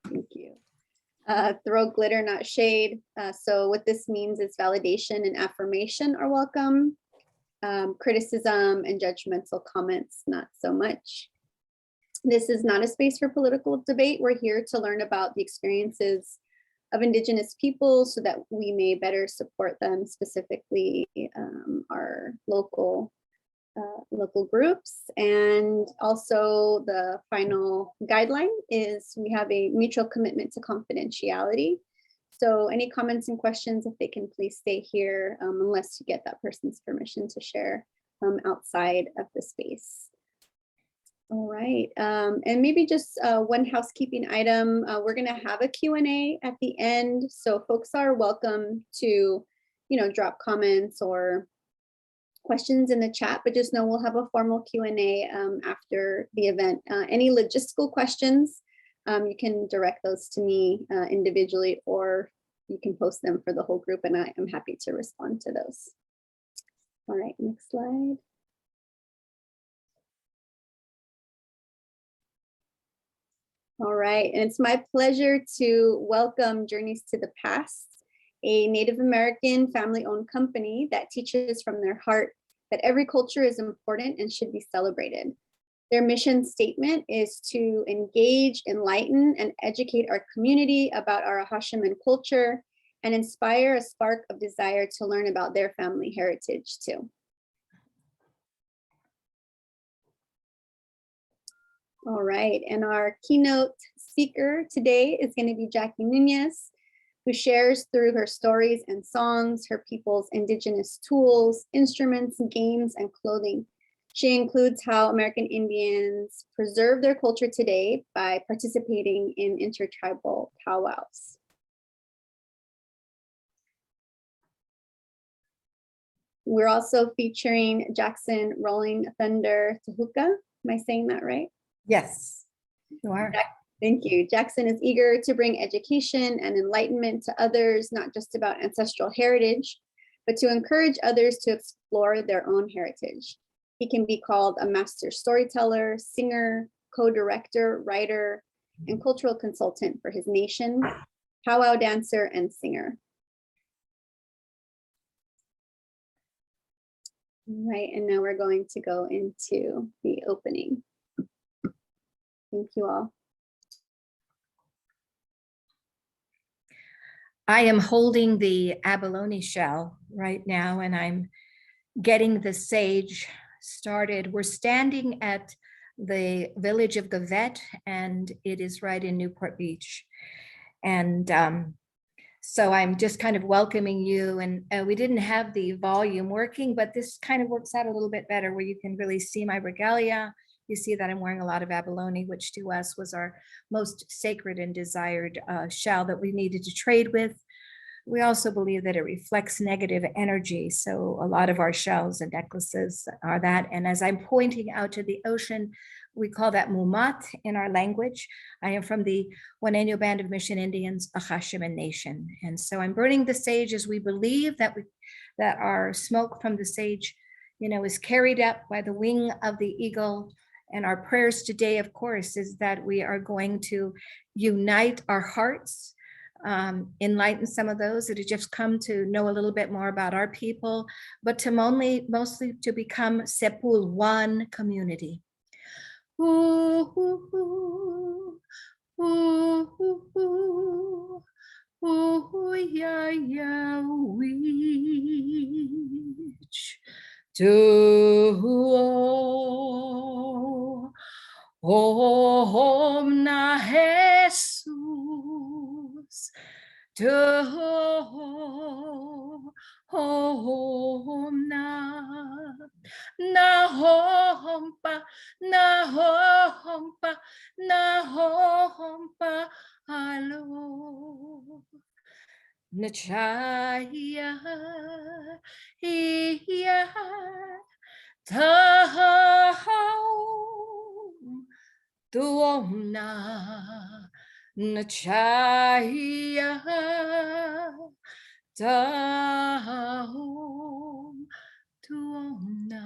Thank you. Throw glitter, not shade. So what this means is validation and affirmation are welcome. Criticism and judgmental comments, not so much. This is not a space for political debate. We're here to learn about the experiences of Indigenous people so that we may better support them, specifically our local groups. And also the final guideline is we have a mutual commitment to confidentiality. So any comments and questions, if they can please stay here, unless you get that person's permission to share outside of the space. All right, and maybe just one housekeeping item. We're gonna have a Q&A at the end. So folks are welcome to, drop comments or questions in the chat, but just know we'll have a formal Q&A after the event. Any logistical questions, you can direct those to me individually, or you can post them for the whole group, and I am happy to respond to those. All right, next slide. All right, and it's my pleasure to welcome Journeys to the Past, a Native American family-owned company that teaches from their heart that every culture is important and should be celebrated. Their mission statement is to engage, enlighten, and educate our community about our Hashiman culture and inspire a spark of desire to learn about their family heritage too. All right, and our keynote speaker today is going to be Jackie Nunez, who shares through her stories and songs, her people's indigenous tools, instruments, games, and clothing. She includes how American Indians preserve their culture today by participating in intertribal powwows. We're also featuring Jackson Rolling Thunder Tehuka. Am I saying that right? Yes, you are. Thank you. Jackson is eager to bring education and enlightenment to others, not just about ancestral heritage, but to encourage others to explore their own heritage. He can be called a master storyteller, singer, co-director, writer, and cultural consultant for his nation, powwow dancer, and singer. All right, and now we're going to go into the opening. Thank you all. I am holding the abalone shell right now, and I'm getting the sage started. We're standing at the village of Gavet, and it is right in Newport Beach. And so I'm just kind of welcoming you, and we didn't have the volume working, but this kind of works out a little bit better where you can really see my regalia. You see that I'm wearing a lot of abalone, which to us was our most sacred and desired shell that we needed to trade with. We also believe that it reflects negative energy. So a lot of our shells and necklaces are that. And as I'm pointing out to the ocean, we call that mumat in our language. I am from the Juaneño Band of Mission Indians, a Hashiman nation. And so I'm burning the sage as we believe that that our smoke from the sage, is carried up by the wing of the eagle. And our prayers today, of course, is that we are going to unite our hearts, enlighten some of those that have just come to know a little bit more about our people, but to mostly to become Sepul, one community. Ooh, ooh, ooh, ooh, ooh, ooh, ooh, yeah, yeah, witch. Om na Jesus, Om na hompa, alo. Nachaya, iya, tahom, tuomna, nachaya, tahom, tuomna.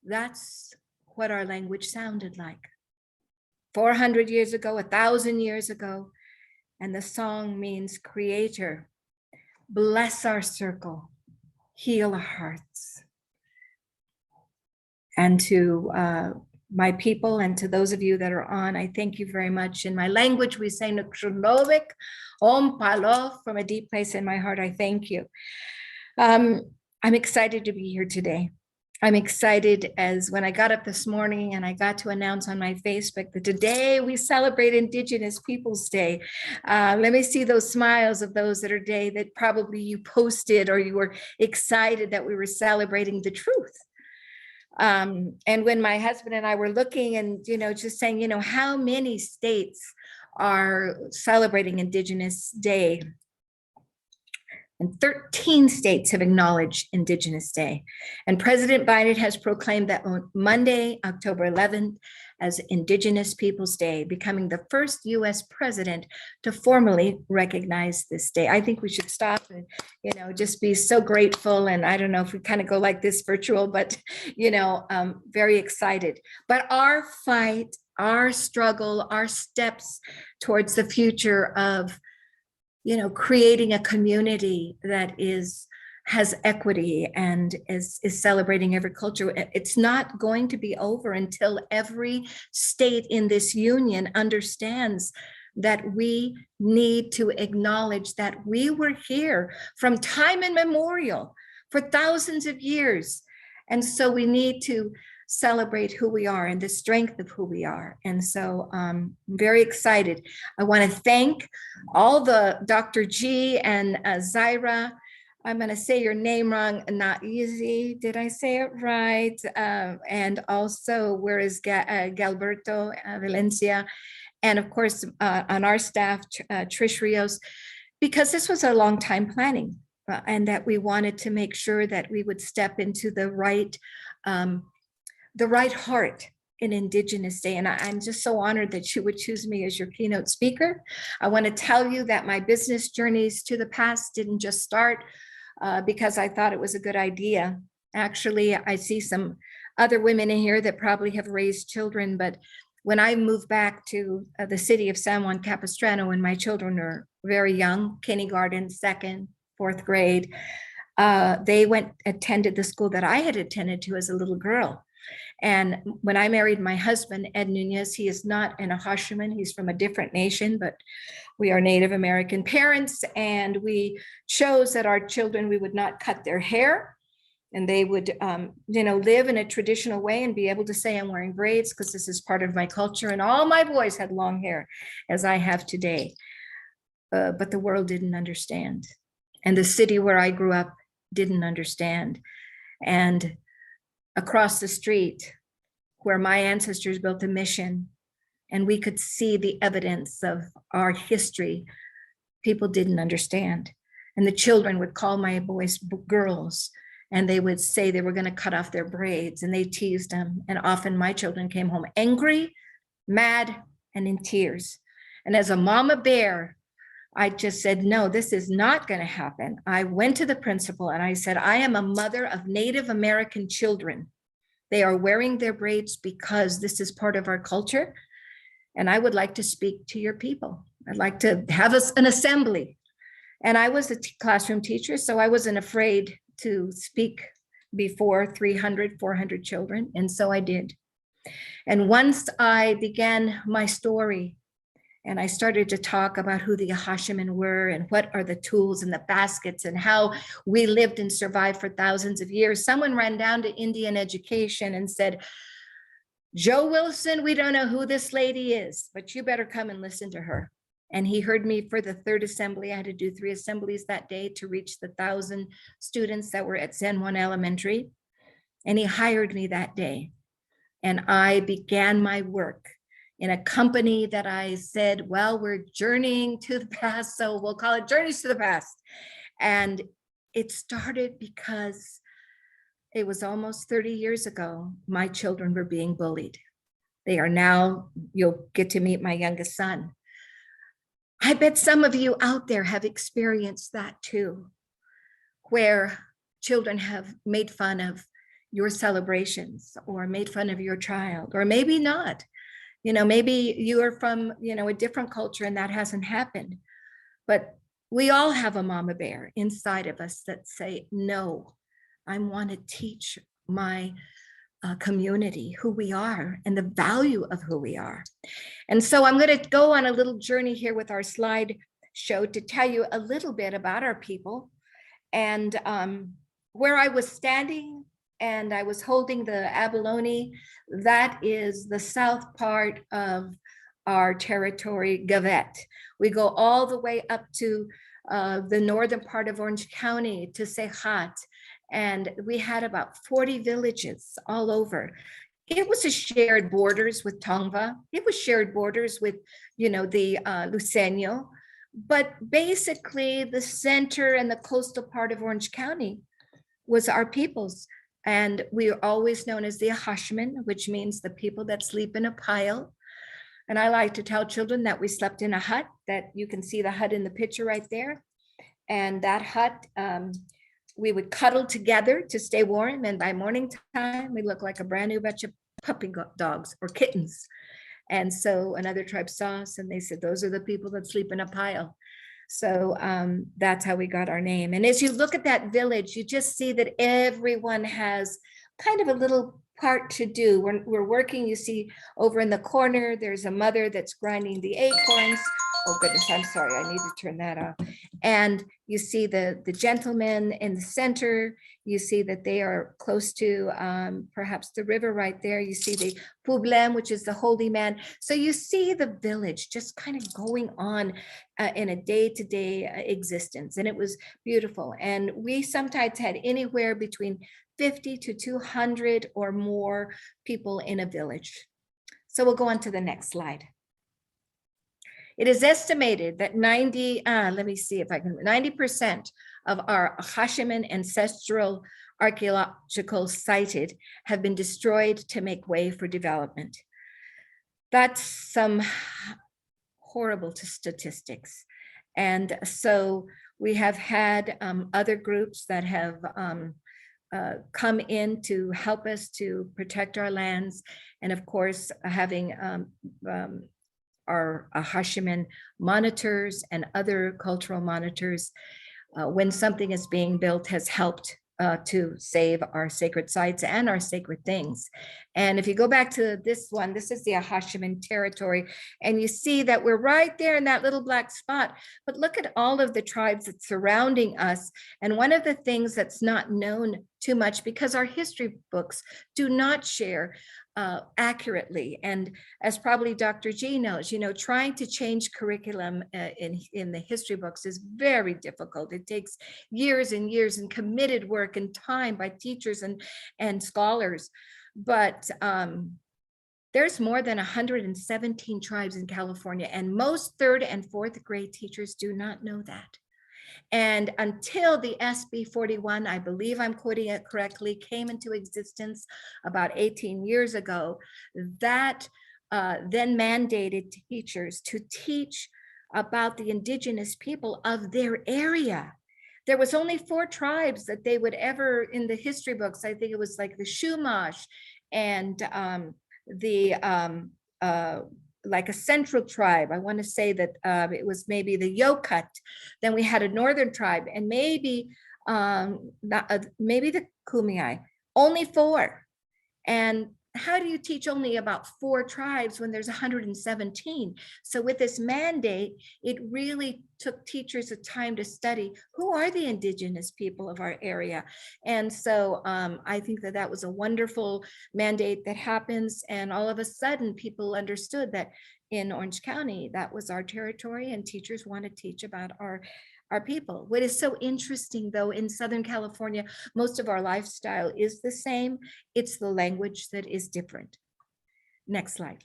That's what our language sounded like 400 years ago, 1,000 years ago. And the song means creator, bless our circle, heal our hearts. And to my people and to those of you that are on, I thank you very much. In my language, we say Nukrunovik, Om Palo, from a deep place in my heart, I thank you. I'm excited to be here today. I'm excited as when I got up this morning and I got to announce on my Facebook that today we celebrate Indigenous Peoples Day. Let me see those smiles of those that are day that probably you posted or you were excited that we were celebrating the truth. And when my husband and I were looking and, just saying, how many states are celebrating Indigenous Day? And 13 states have acknowledged Indigenous Day. And President Biden has proclaimed that on Monday, October 11th, as Indigenous Peoples Day, becoming the first US president to formally recognize this day. I think we should stop and, just be so grateful. And I don't know if we kind of go like this virtual, but, very excited. But our fight, our struggle, our steps towards the future of creating a community that has equity and is celebrating every culture. It's not going to be over until every state in this union understands that we need to acknowledge that we were here from time immemorial for thousands of years. And so we need to celebrate who we are and the strength of who we are. And so I'm very excited. I want to thank all the Dr. G and Zaira. I'm going to say your name wrong, not easy. Did I say it right? And also, where is Galberto Valencia? And of course, on our staff, Trish Rios, because this was a long time planning and that we wanted to make sure that we would step into the right heart in Indigenous Day. And I'm just so honored that you would choose me as your keynote speaker. I want to tell you that my business journeys to the past didn't just start because I thought it was a good idea. Actually, I see some other women in here that probably have raised children, but when I moved back to the city of San Juan Capistrano, when my children were very young, kindergarten, second, fourth grade, they attended the school that I had attended to as a little girl. And when I married my husband, Ed Nunez, he is not an Ahashiman, he's from a different nation, but we are Native American parents, and we chose that our children, we would not cut their hair, and they would, live in a traditional way and be able to say I'm wearing braids because this is part of my culture. And all my boys had long hair, as I have today, but the world didn't understand. And the city where I grew up didn't understand. And across the street where my ancestors built a mission and we could see the evidence of our history, people didn't understand. And the children would call my boys girls, and they would say they were going to cut off their braids, and they teased them. And often my children came home angry, mad, and in tears. And as a mama bear, I just said, no, this is not going to happen. I went to the principal and I said, I am a mother of Native American children. They are wearing their braids because this is part of our culture. And I would like to speak to your people. I'd like to have an assembly. And I was a classroom teacher, so I wasn't afraid to speak before 300, 400 children. And so I did. And once I began my story, and I started to talk about who the Ahashiman were and what are the tools and the baskets and how we lived and survived for thousands of years, someone ran down to Indian education and said, Joe Wilson, we don't know who this lady is, but you better come and listen to her. And he heard me for the third assembly. I had to do 3 assemblies that day to reach the 1,000 students that were at San Juan Elementary. And he hired me that day. And I began my work in a company that I said, well, we're journeying to the past, so we'll call it Journeys to the Past. And it started because it was almost 30 years ago, my children were being bullied. They are now, you'll get to meet my youngest son. I bet some of you out there have experienced that too, where children have made fun of your celebrations or made fun of your child, or maybe not. Maybe you are from, a different culture and that hasn't happened. But we all have a mama bear inside of us that say, no, I want to teach my community who we are and the value of who we are. And so I'm going to go on a little journey here with our slide show to tell you a little bit about our people and where I was standing and I was holding the abalone. That is the south part of our territory, Gavet. We go all the way up to the northern part of Orange County to Sehat. And we had about 40 villages all over. It was a shared borders with Tongva. It was shared borders with, the Luceño. But basically the center and the coastal part of Orange County was our peoples. And we are always known as the Ahashman, which means the people that sleep in a pile. And I like to tell children that we slept in a hut, that you can see the hut in the picture right there. And that hut, we would cuddle together to stay warm. And by morning time, we looked like a brand new batch of puppy dogs or kittens. And so another tribe saw us and they said, those are the people that sleep in a pile. So that's how we got our name. And as you look at that village, you just see that everyone has kind of a little part to do. We're working, you see over in the corner, there's a mother that's grinding the acorns. Oh goodness, I'm sorry, I need to turn that off. And you see the gentleman in the center. You see that they are close to perhaps the river right there. You see the Publem, which is the holy man. So you see the village just kind of going on in a day-to-day existence. And it was beautiful. And we sometimes had anywhere between 50 to 200 or more people in a village. So we'll go on to the next slide. It is estimated that 90% of our Hashiman ancestral archaeological sites have been destroyed to make way for development. That's some horrible statistics. And so we have had other groups that have come in to help us to protect our lands. And of course, having our Hashiman monitors and other cultural monitors, when something is being built, has helped to save our sacred sites and our sacred things. And if you go back to this one, this is the Hashiman territory, and you see that we're right there in that little black spot, but look at all of the tribes that's surrounding us. And one of the things that's not known too much, because our history books do not share accurately. And as probably Dr. G knows, trying to change curriculum in the history books is very difficult. It takes years and years and committed work and time by teachers and scholars. But there's more than 117 tribes in California, and most 3rd and 4th grade teachers do not know that. And until the SB 41, I believe I'm quoting it correctly, came into existence about 18 years ago, that then mandated teachers to teach about the indigenous people of their area. There was only 4 tribes that they would ever, in the history books, I think it was like the Chumash and like a central tribe. I want to say that it was maybe the Yokut. Then we had a northern tribe, and maybe maybe the Kumeyaay. Only 4. And how do you teach only about 4 tribes when there's 117? So with this mandate, it really took teachers a time to study who are the indigenous people of our area. And so I think that was a wonderful mandate that happens. And all of a sudden people understood that in Orange County, that was our territory, and teachers want to teach about our people. What is so interesting though, in Southern California, most of our lifestyle is the same. It's the language that is different. Next slide.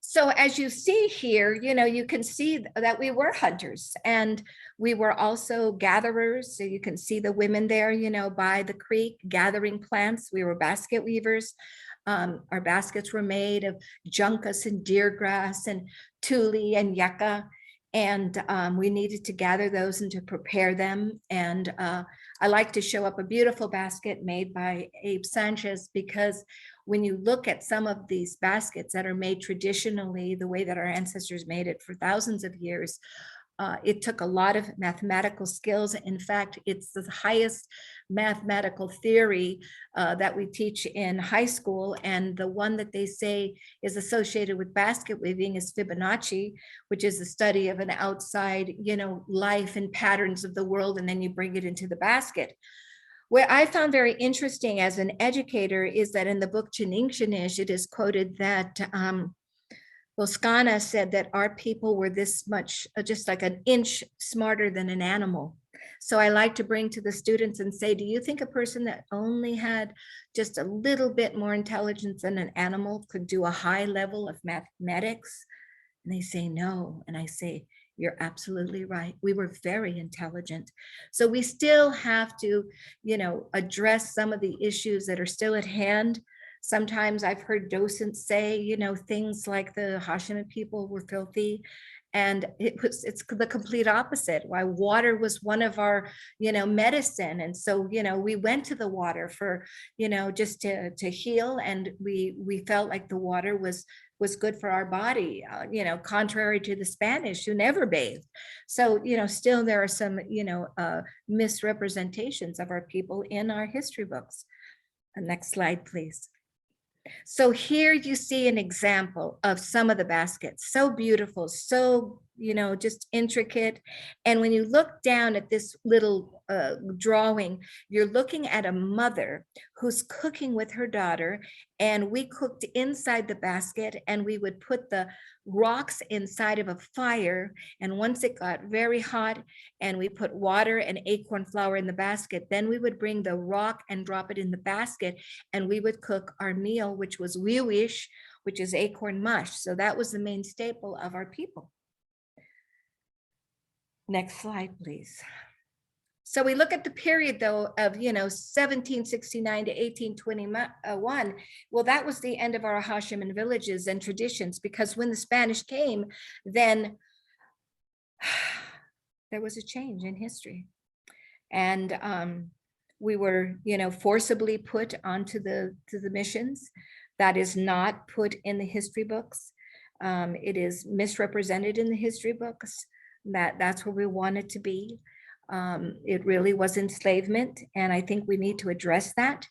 So as you see here, you can see that we were hunters, and we were also gatherers. So you can see the women there, by the creek gathering plants. We were basket weavers. Our baskets were made of juncus and deer grass and tule and yucca. And we needed to gather those and to prepare them. And I like to show up a beautiful basket made by Abe Sanchez, because when you look at some of these baskets that are made traditionally, the way that our ancestors made it for thousands of years, it took a lot of mathematical skills. In fact, it's the highest mathematical theory that we teach in high school. And the one that they say is associated with basket weaving is Fibonacci, which is the study of an outside, life and patterns of the world, and then you bring it into the basket. What I found very interesting as an educator is that in the book Chiningshanish, it is quoted that Boscana said that our people were this much, just like an inch smarter than an animal. So I like to bring to the students and say, do you think a person that only had just a little bit more intelligence than an animal could do a high level of mathematics? And they say no. And I say, you're absolutely right. We were very intelligent. So we still have to, address some of the issues that are still at hand. Sometimes I've heard docents say, things like the Hashima people were filthy. And it's the complete opposite. Why water was one of our, medicine. And so, we went to the water for, just to heal. And we felt like the water was good for our body, contrary to the Spanish who never bathed. So, still there are some, misrepresentations of our people in our history books. Next slide, please. So here you see an example of some of the baskets, so beautiful, so, just intricate. And when you look down at this little drawing, you're looking at a mother who's cooking with her daughter, and we cooked inside the basket, and we would put the rocks inside of a fire. And once it got very hot and we put water and acorn flour in the basket, then we would bring the rock and drop it in the basket, and we would cook our meal, which was wiwish, which is acorn mush. So that was the main staple of our people. Next slide, please. So we look at the period, though, of 1769 to 1821. Well, that was the end of our Hashiman villages and traditions, because when the Spanish came, then there was a change in history, and we were, forcibly put onto the missions. That is not put in the history books. It is misrepresented in the history books. That's where we want it to be. It really was enslavement, and I think we need to address that,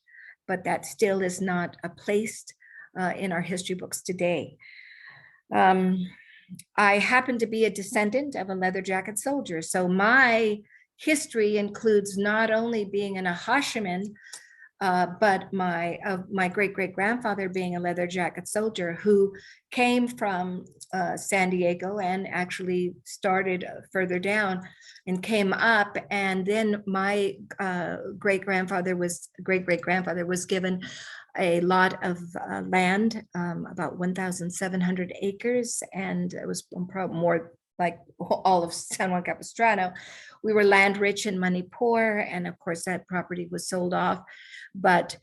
but that still is not placed in our history books today. I happen to be a descendant of a leather jacket soldier, so my history includes not only being an Hashiman, but my great-great-grandfather being a leather jacket soldier who came from San Diego and actually started further down and came up. And then my great-great-grandfather was given a lot of land, about 1,700 acres, and it was probably more like all of San Juan Capistrano. We were land rich and money poor, and of course that property was sold off. But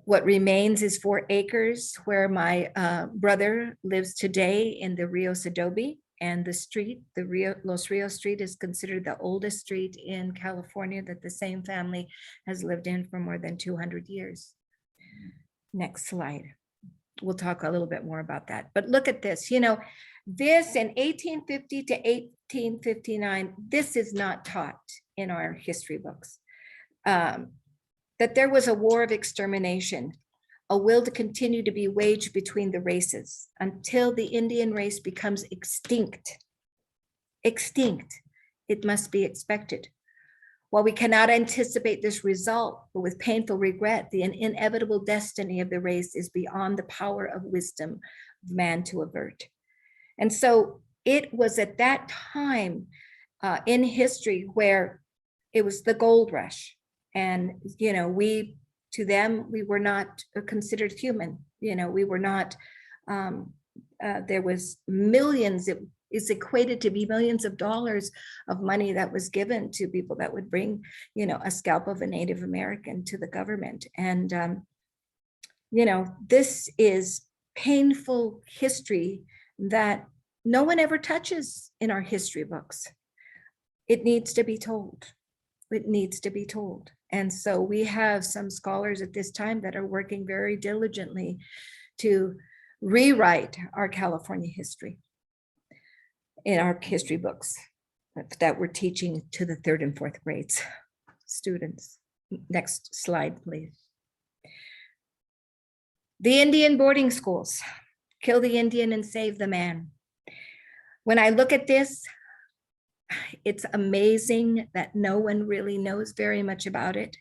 what remains is 4 acres where my brother lives today in the Rio Adobe, and the street, Los Rios Street, is considered the oldest street in California that the same family has lived in for more than 200 years. Next slide. We'll talk a little bit more about that. But look at this, this in 1850 to 1859, this is not taught in our history books. That there was a war of extermination, a will to continue to be waged between the races until the Indian race becomes extinct. Extinct, it must be expected. While we cannot anticipate this result, but with painful regret, the inevitable destiny of the race is beyond the power of wisdom of man to avert. And so it was at that time in history where it was the gold rush. And, to them, we were not considered human. We were not, there was millions, it is equated to be millions of dollars of money that was given to people that would bring, a scalp of a Native American to the government. And, this is painful history that no one ever touches in our history books. It needs to be told. It needs to be told. And so we have some scholars at this time that are working very diligently to rewrite our California history in our history books that we're teaching to the 3rd and 4th grades students. Next slide, please. The Indian boarding schools, kill the Indian and save the man. When I look at this, it's amazing that no one really knows very much about it.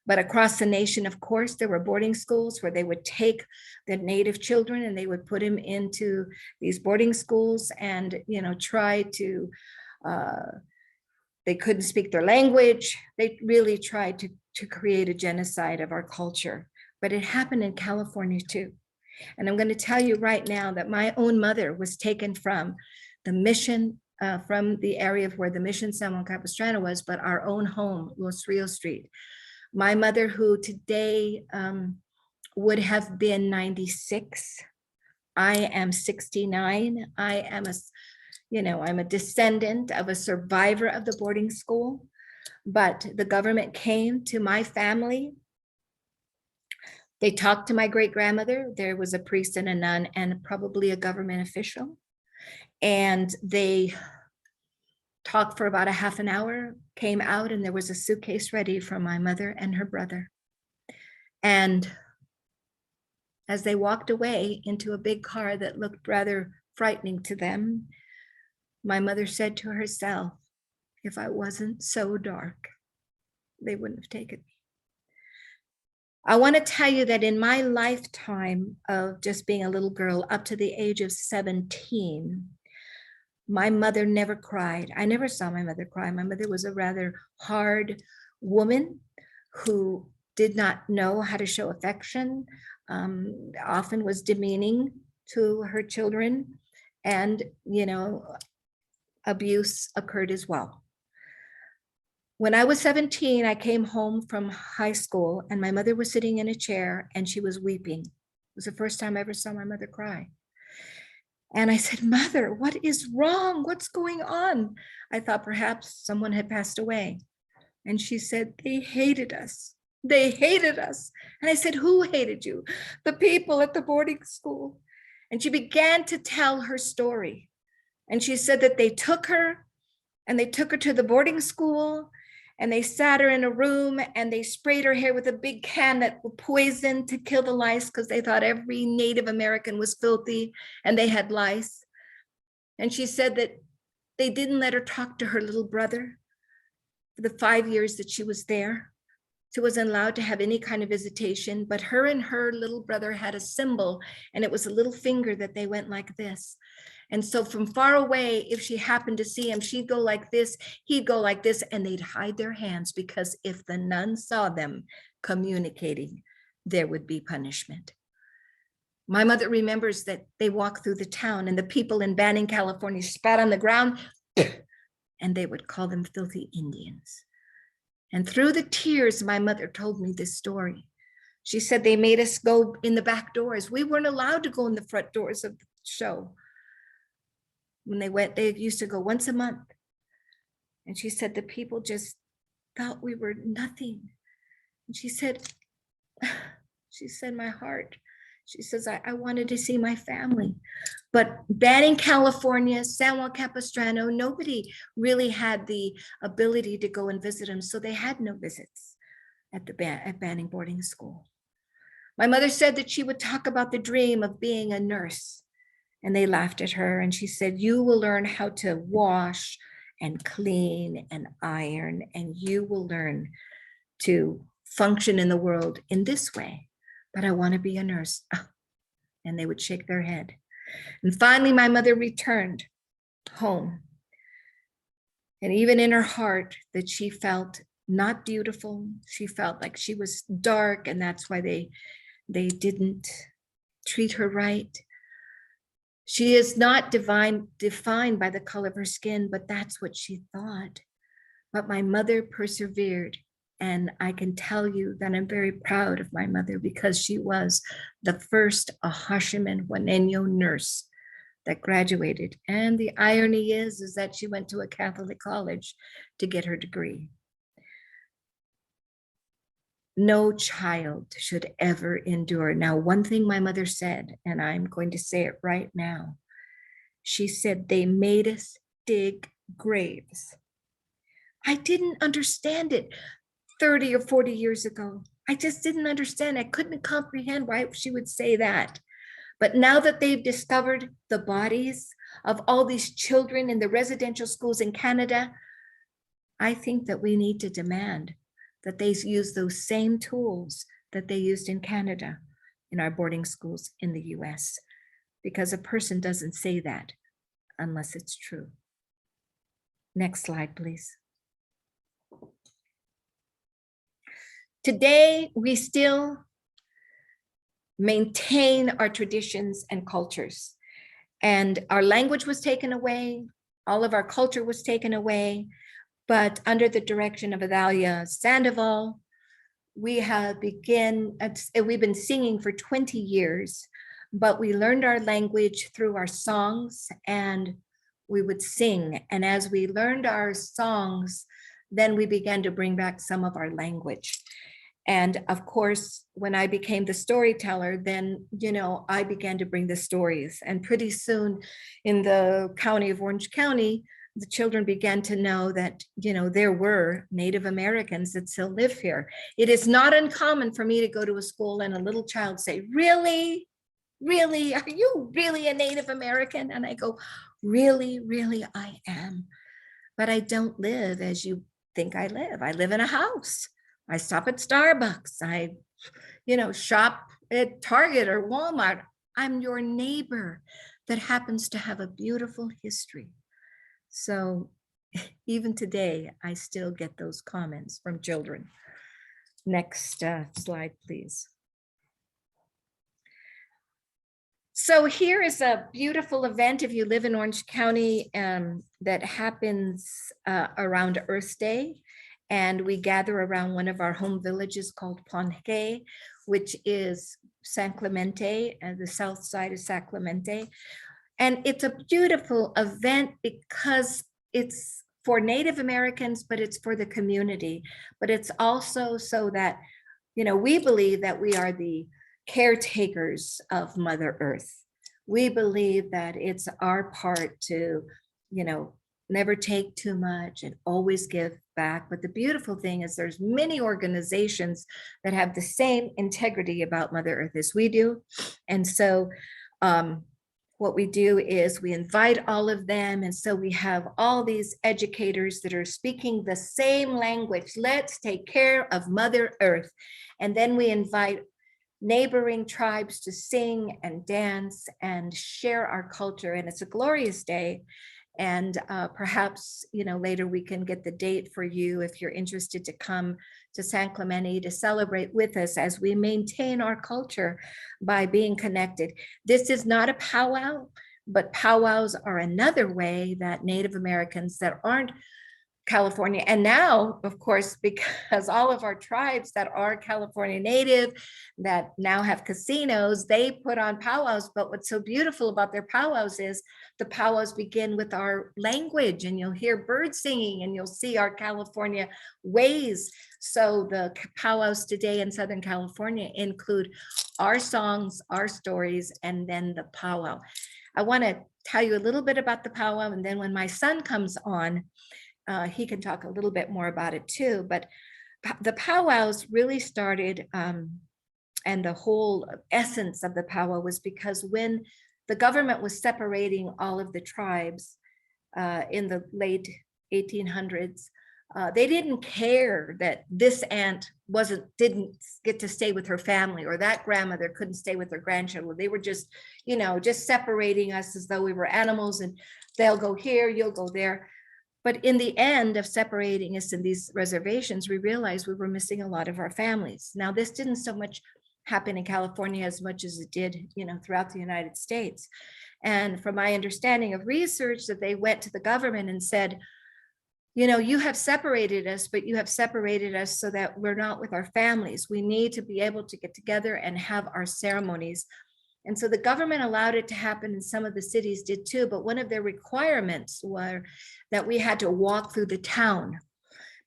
But across the nation, of course, there were boarding schools where they would take the native children and they would put them into these boarding schools and, try to, they couldn't speak their language. They really tried to create a genocide of our culture. But it happened in California too. And I'm going to tell you right now that my own mother was taken from the mission, from the area of where the mission San Juan Capistrano was, but our own home, Los Rios Street. My mother, who today would have been 96, I am 69. I am I'm a descendant of a survivor of the boarding school, but the government came to my family. They talked to my great grandmother. There was a priest and a nun and probably a government official. And they talked for about a half an hour, came out, and there was a suitcase ready for my mother and her brother. And as they walked away into a big car that looked rather frightening to them, my mother said to herself, if I wasn't so dark, they wouldn't have taken me. I want to tell you that in my lifetime of just being a little girl up to the age of 17, my mother never cried. I never saw my mother cry. My mother was a rather hard woman who did not know how to show affection, often was demeaning to her children, and, abuse occurred as well. When I was 17, I came home from high school and my mother was sitting in a chair and she was weeping. It was the first time I ever saw my mother cry. And I said, Mother, what is wrong? What's going on? I thought perhaps someone had passed away. And she said, they hated us. They hated us. And I said, who hated you? The people at the boarding school. And she began to tell her story. And she said that they took her to the boarding school and they sat her in a room and they sprayed her hair with a big can that was poison to kill the lice because they thought every Native American was filthy and they had lice. And she said that they didn't let her talk to her little brother for the 5 years that she was there. She wasn't allowed to have any kind of visitation, but her and her little brother had a symbol and it was a little finger that they went like this. And so from far away, if she happened to see him, she'd go like this, he'd go like this, and they'd hide their hands because if the nuns saw them communicating, there would be punishment. My mother remembers that they walked through the town and the people in Banning, California spat on the ground and they would call them filthy Indians. And through the tears, my mother told me this story. She said they made us go in the back doors. We weren't allowed to go in the front doors of the show. When they went, they used to go once a month. And she said the people just thought we were nothing. And she said, my heart, she says, I wanted to see my family. But Banning, California, San Juan Capistrano, nobody really had the ability to go and visit them. So they had no visits at Banning boarding school. My mother said that she would talk about the dream of being a nurse. And they laughed at her and she said, you will learn how to wash and clean and iron, and you will learn to function in the world in this way. But I want to be a nurse. And they would shake their head. And finally, my mother returned home. And even in her heart that she felt not beautiful, she felt like she was dark, and that's why they didn't treat her right. She is not defined by the color of her skin, but that's what she thought. But my mother persevered. And I can tell you that I'm very proud of my mother because she was the first Ahashiman Juaneño nurse that graduated. And the irony is that she went to a Catholic college to get her degree. no child should ever endure. Now, one thing my mother said, and I'm going to say it right now, she said, they made us dig graves. I didn't understand it 30 or 40 years ago. I just didn't understand. I couldn't comprehend why she would say that. But now that they've discovered the bodies of all these children in the residential schools in Canada, I think that we need to demand that they use those same tools that they used in Canada in our boarding schools in the US, because a person doesn't say that unless it's true. Next slide, please. Today, we still maintain our traditions and cultures, and our language was taken away, all of our culture was taken away, but under the direction of Adalia Sandoval, we've been singing for 20 years, but we learned our language through our songs, and we would sing. And as we learned our songs, then we began to bring back some of our language. And of course, when I became the storyteller, then, I began to bring the stories. And pretty soon in the county of Orange County, the children began to know that, there were Native Americans that still live here. It is not uncommon for me to go to a school and a little child say, really? Really? Are you really a Native American? And I go, really, really, I am. But I don't live as you think I live. I live in a house. I stop at Starbucks. I, shop at Target or Walmart. I'm your neighbor that happens to have a beautiful history. So even today, I still get those comments from children. Next slide, please. So here is a beautiful event if you live in Orange County that happens around Earth Day. And we gather around one of our home villages called Planque, which is San Clemente, and the south side of San Clemente. And it's a beautiful event because it's for Native Americans, but it's for the community. But it's also so that, we believe that we are the caretakers of Mother Earth. We believe that it's our part to, never take too much and always give back. But the beautiful thing is there's many organizations that have the same integrity about Mother Earth as we do. And so what we do is we invite all of them. And so we have all these educators that are speaking the same language. Let's take care of Mother Earth. And then we invite neighboring tribes to sing and dance and share our culture. And it's a glorious day. And perhaps, later we can get the date for you if you're interested to come to San Clemente to celebrate with us as we maintain our culture by being connected. This is not a powwow, but powwows are another way that Native Americans that aren't California, and now, of course, because all of our tribes that are California native that now have casinos, they put on powwows. But what's so beautiful about their powwows is the powwows begin with our language, and you'll hear birds singing and you'll see our California ways. So the powwows today in Southern California include our songs, our stories, and then the powwow. I want to tell you a little bit about the powwow, and then when my son comes on, he can talk a little bit more about it too. But the powwows really started, and the whole essence of the powwow was because when the government was separating all of the tribes in the late 1800s, they didn't care that this aunt didn't get to stay with her family, or that grandmother couldn't stay with her grandchildren. They were just, just separating us as though we were animals, and they'll go here, you'll go there. But in the end of separating us in these reservations, we realized we were missing a lot of our families. Now, this didn't so much happen in California as much as it did, throughout the United States. And from my understanding of research, that they went to the government and said, you have separated us, but you have separated us so that we're not with our families. We need to be able to get together and have our ceremonies. And so the government allowed it to happen, and some of the cities did too. But one of their requirements were that we had to walk through the town,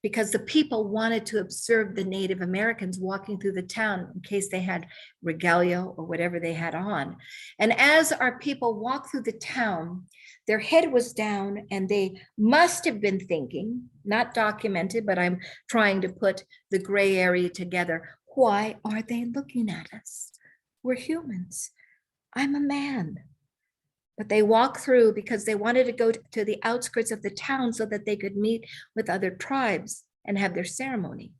because the people wanted to observe the Native Americans walking through the town in case they had regalia or whatever they had on. And as our people walked through the town, their head was down and they must have been thinking, not documented, but I'm trying to put the gray area together. Why are they looking at us? We're humans. I'm a man. But they walked through because they wanted to go to the outskirts of the town so that they could meet with other tribes and have their ceremony.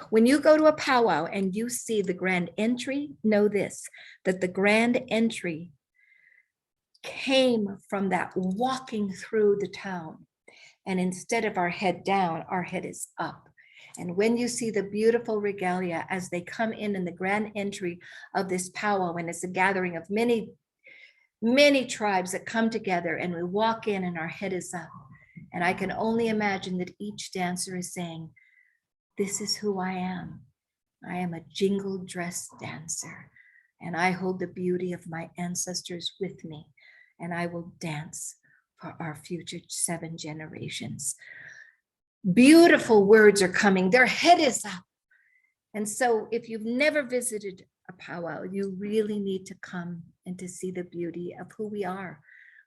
When you go to a powwow and you see the grand entry, know this, that the grand entry came from that walking through the town. And instead of our head down, our head is up. And when you see the beautiful regalia as they come in the grand entry of this powwow, and it's a gathering of many tribes that come together, and we walk in and our head is up. And I can only imagine that each dancer is saying, this is who I am. I am a jingle dress dancer, and I hold the beauty of my ancestors with me, and I will dance for our future 7 generations. Beautiful words are coming. Their head is up. And so if you've never visited a powwow, you really need to come and to see the beauty of who we are.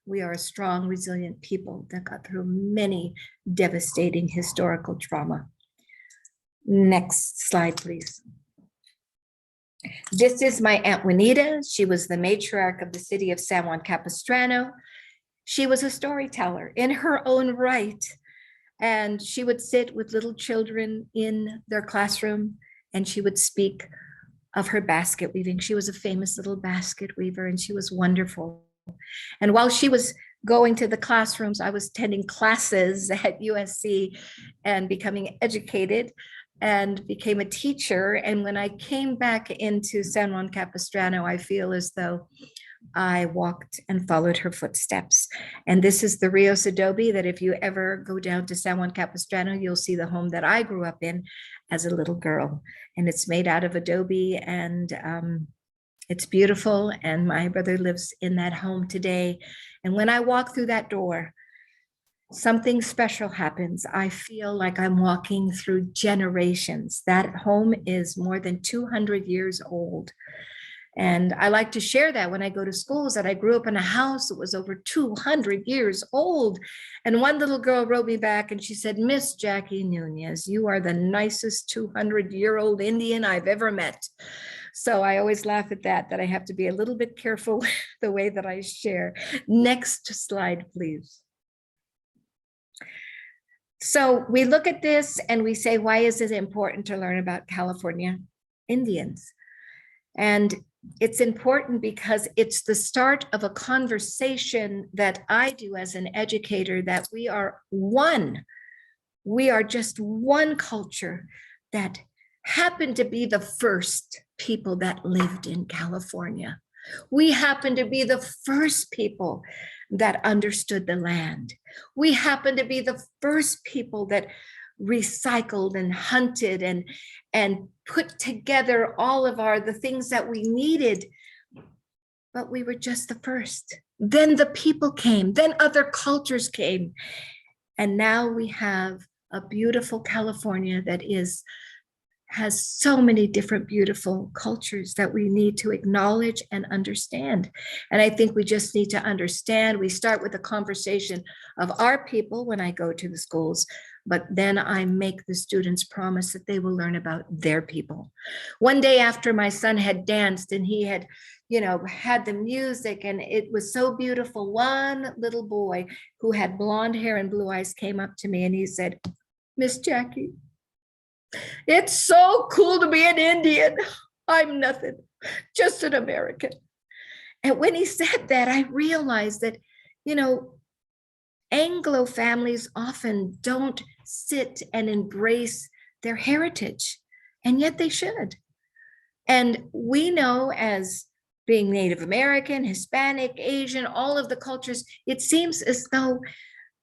We are a strong, resilient people that got through many devastating historical trauma. Next slide, please. This is my Aunt Juanita. She was the matriarch of the city of San Juan Capistrano. She was a storyteller in her own right. And she would sit with little children in their classroom and she would speak of her basket weaving. She was a famous little basket weaver and she was wonderful. And while she was going to the classrooms, I was attending classes at USC and becoming educated and became a teacher. And when I came back into San Juan Capistrano, I feel as though I walked and followed her footsteps. And this is the Rios adobe that if you ever go down to San Juan Capistrano, you'll see the home that I grew up in as a little girl. And it's made out of adobe and it's beautiful. And my brother lives in that home today. And when I walk through that door, something special happens. I feel like I'm walking through generations. That home is more than 200 years old. And I like to share that when I go to schools that I grew up in a house that was over 200 years old. And one little girl wrote me back and she said, Miss Jackie Nunez, you are the nicest 200-year-old Indian I've ever met. So I always laugh at that I have to be a little bit careful the way that I share. Next slide, please. So we look at this and we say, why is it important to learn about California Indians? And it's important because it's the start of a conversation that I do as an educator, that we are one. We are just one culture that happened to be the first people that lived in California. We happen to be the first people that understood the land. We happen to be the first people that recycled and hunted and put together all of the things that we needed, but we were just the first. Then the people came, then other cultures came. And now we have a beautiful California that has so many different beautiful cultures that we need to acknowledge and understand. And I think we just need to understand. We start with a conversation of our people when I go to the schools, but then I make the students promise that they will learn about their people. One day after my son had danced and he had, had the music and it was so beautiful, one little boy who had blonde hair and blue eyes came up to me and he said, Miss Jackie, it's so cool to be an Indian. I'm nothing, just an American. And when he said that, I realized that, Anglo families often don't sit and embrace their heritage, and yet they should. And we know, as being Native American, Hispanic, Asian, all of the cultures, it seems as though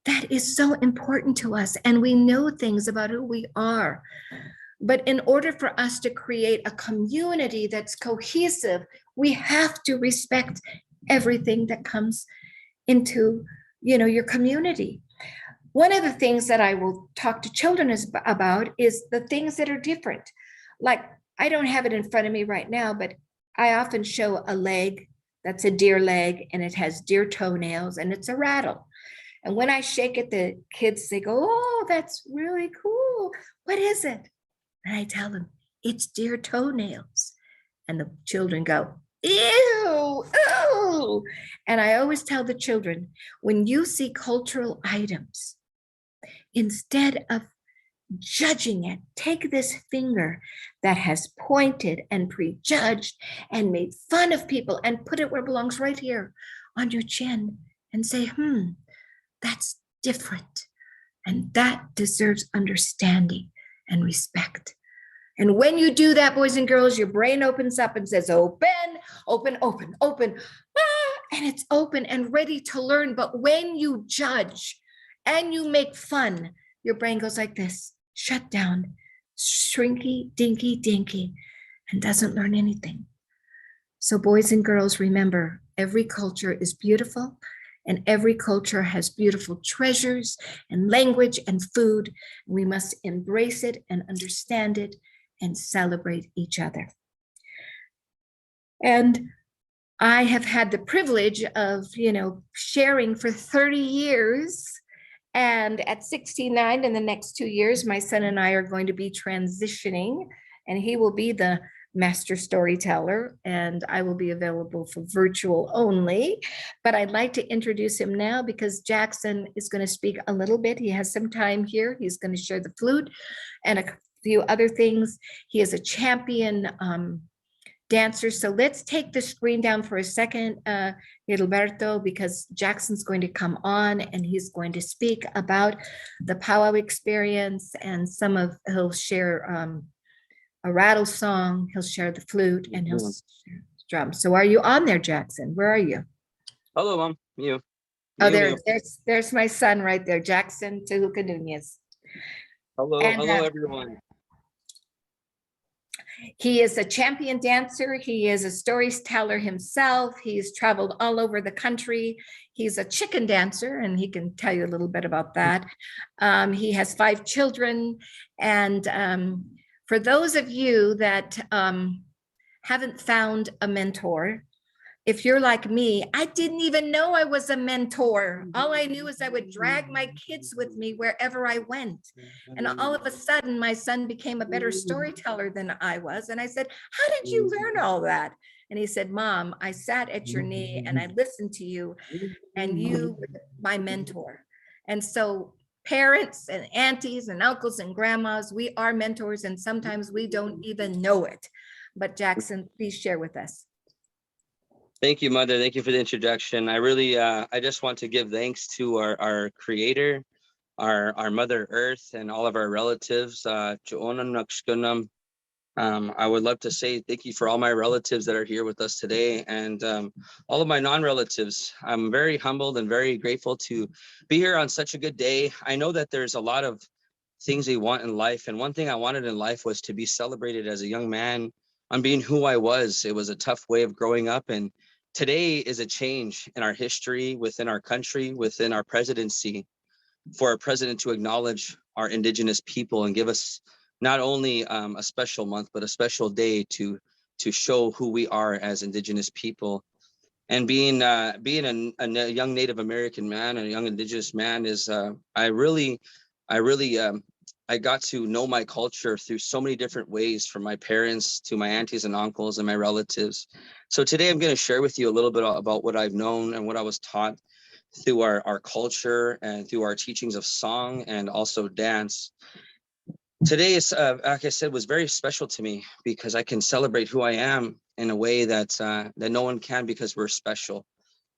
that is so important to us, and we know things about who we are. But in order for us to create a community that's cohesive, we have to respect everything that comes into, your community. one of the things that I will talk to children about is the things that are different. Like, I don't have it in front of me right now, but I often show a leg that's a deer leg and it has deer toenails and it's a rattle. And when I shake it, the kids, they go, oh, that's really cool. What is it? And I tell them, it's deer toenails. And the children go, ew, ew. And I always tell the children, when you see cultural items, instead of judging it, take this finger that has pointed and prejudged and made fun of people and put it where it belongs, right here on your chin, and say, that's different. And that deserves understanding and respect. And when you do that, boys and girls, your brain opens up and says, open, open, open, open. And it's open and ready to learn. But when you judge and you make fun, your brain goes like this, shut down, shrinky, dinky, dinky, and doesn't learn anything. So boys and girls, remember, every culture is beautiful and every culture has beautiful treasures and language and food. We must embrace it and understand it and celebrate each other. And I have had the privilege of, sharing for 30 years. And at 69, in the next 2 years, my son and I are going to be transitioning, and he will be the master storyteller, and I will be available for virtual only. But I'd like to introduce him now because Jackson is going to speak a little bit. He has some time here. He's going to share the flute and a few other things. He is a champion dancer. So let's take the screen down for a second, Gilberto, because Jackson's going to come on and he's going to speak about the powwow experience and he'll share a rattle song, he'll share the flute, and he'll share the drum. So are you on there, Jackson? Where are you? Hello, Mom. You. Oh, there's my son right there, Jackson Tehuca Nunez. Hello, hello, everyone. He is a champion dancer. He is a storyteller himself. He's traveled all over the country. He's a chicken dancer, and he can tell you a little bit about that. He has 5 children. And for those of you that haven't found a mentor, if you're like me, I didn't even know I was a mentor. All I knew is I would drag my kids with me wherever I went. And all of a sudden, my son became a better storyteller than I was. And I said, how did you learn all that? And he said, Mom, I sat at your knee and I listened to you, and you were my mentor. And so parents and aunties and uncles and grandmas, we are mentors, and sometimes we don't even know it. But Jackson, please share with us. Thank you, Mother. Thank you for the introduction. I really, I just want to give thanks to our Creator, our Mother Earth, and all of our relatives. I would love to say thank you for all my relatives that are here with us today, and all of my non-relatives. I'm very humbled and very grateful to be here on such a good day. I know that there's a lot of things we want in life, and one thing I wanted in life was to be celebrated as a young man on being who I was. It was a tough way of growing up, and today is a change in our history, within our country, within our presidency, for our president to acknowledge our indigenous people and give us not only a special month, but a special day to show who we are as indigenous people. And being a young Native American man and a young indigenous man is I got to know my culture through so many different ways, from my parents to my aunties and uncles and my relatives. So today I'm going to share with you a little bit about what I've known and what I was taught through our culture and through our teachings of song and also dance. Today is, like I said, was very special to me because I can celebrate who I am in a way that no one can, because we're special.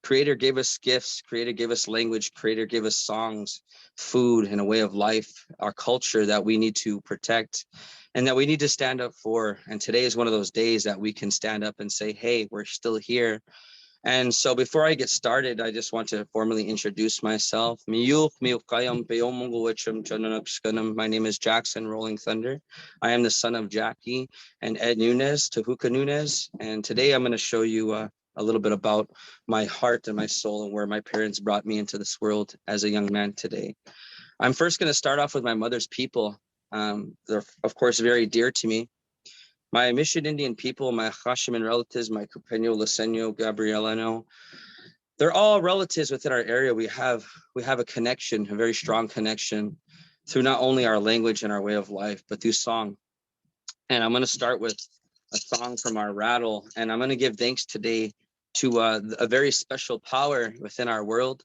Creator gave us gifts, Creator gave us language, Creator gave us songs, food, and a way of life, our culture that we need to protect and that we need to stand up for. And today is one of those days that we can stand up and say, hey, we're still here. And so before I get started, I just want to formally introduce myself. My name is Jackson Rolling Thunder. I am the son of Jackie and Ed Nunez, Tehuca Nunez. And today I'm going to show you a little bit about my heart and my soul and where my parents brought me into this world as a young man today. I'm first going to start off with my mother's people. They're, of course, very dear to me. My Mission Indian people, my Hashiman relatives, my Cupeño, Liceño, Gabrielano, they're all relatives within our area. We have a connection, a very strong connection through not only our language and our way of life, but through song. And I'm going to start with a song from our rattle. And I'm going to give thanks today to a very special power within our world.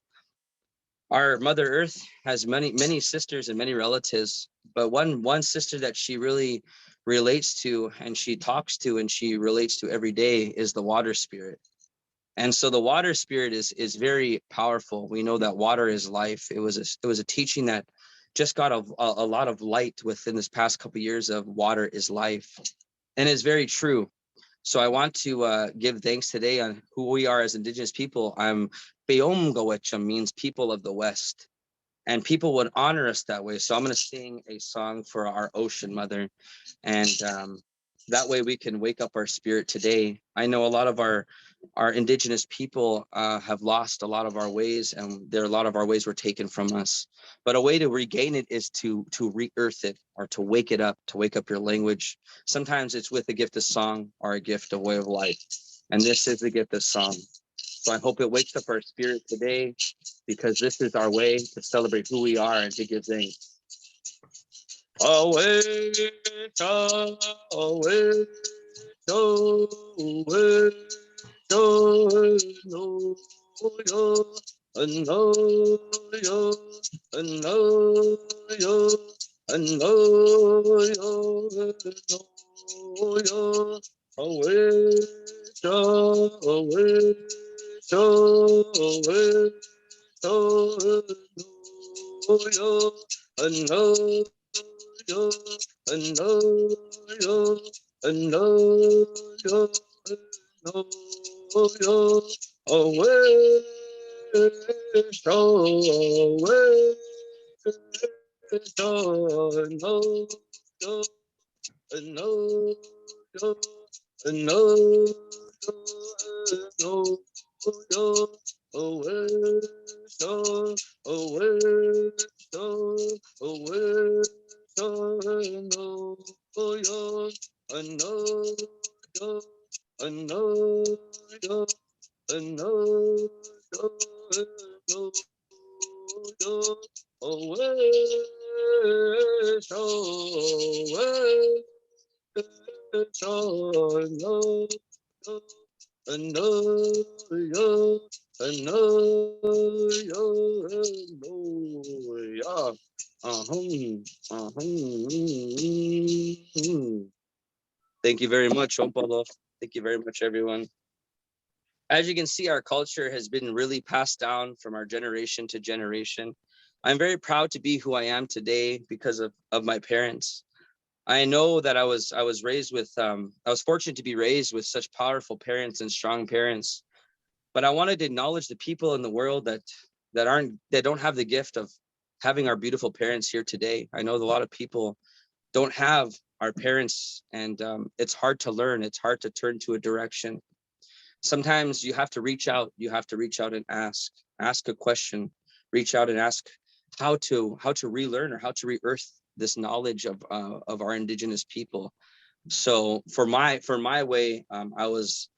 Our Mother Earth has many sisters and many relatives, but one sister that she really relates to and she talks to and she relates to every day is the water spirit. And so the water spirit is very powerful. We know that water is life. It was a teaching that just got a lot of light within this past couple of years of water is life, and it's very true. So I want to give thanks today on who we are as Indigenous people. I'm Peomgawetcha, means people of the West, and people would honor us that way. So I'm going to sing a song for our ocean mother, and that way we can wake up our spirit today. I know a lot of our Indigenous people have lost a lot of our ways, and a lot of our ways were taken from us. But a way to regain it is to re-earth it, or to wake it up, to wake up your language. Sometimes it's with a gift of song or a gift of way of life. And this is the gift of song. So I hope it wakes up our spirit today, because this is our way to celebrate who we are and to give thanks. Away, away, away. No, no, yo, no, yo, no, yo, no, yo, away, away, away, yo, no, yo, no, yo, no, yo, away, away, no, yo, no, yo, no, no, yo, away, away, away, no, yo, no, yo, no, yo, no, yo, away, away, no, no, yo, no, yeah. Thank you very much, Opalo. Thank you very much, everyone. As you can see, our culture has been really passed down from our generation to generation. I'm very proud to be who I am today because of my parents. I know that I was raised with, I was fortunate to be raised with such powerful parents and strong parents. But I wanted to acknowledge the people in the world that don't have the gift of having our beautiful parents here today. I know a lot of people don't have our parents, and it's hard to learn. It's hard to turn to a direction. Sometimes you have to reach out. You have to reach out and ask a question, reach out and ask how to relearn or how to re-earth this knowledge of our Indigenous people. So for my way, I was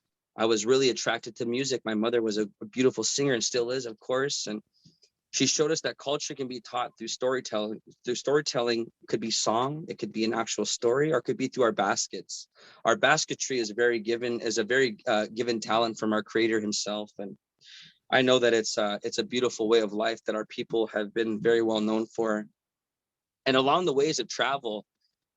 really attracted to music. My mother was a beautiful singer and still is, of course. And she showed us that culture can be taught through storytelling. Through storytelling, could be song, it could be an actual story, or it could be through our baskets. Our basketry is a very given talent from our creator himself. And I know that it's a beautiful way of life that our people have been very well known for. And along the ways of travel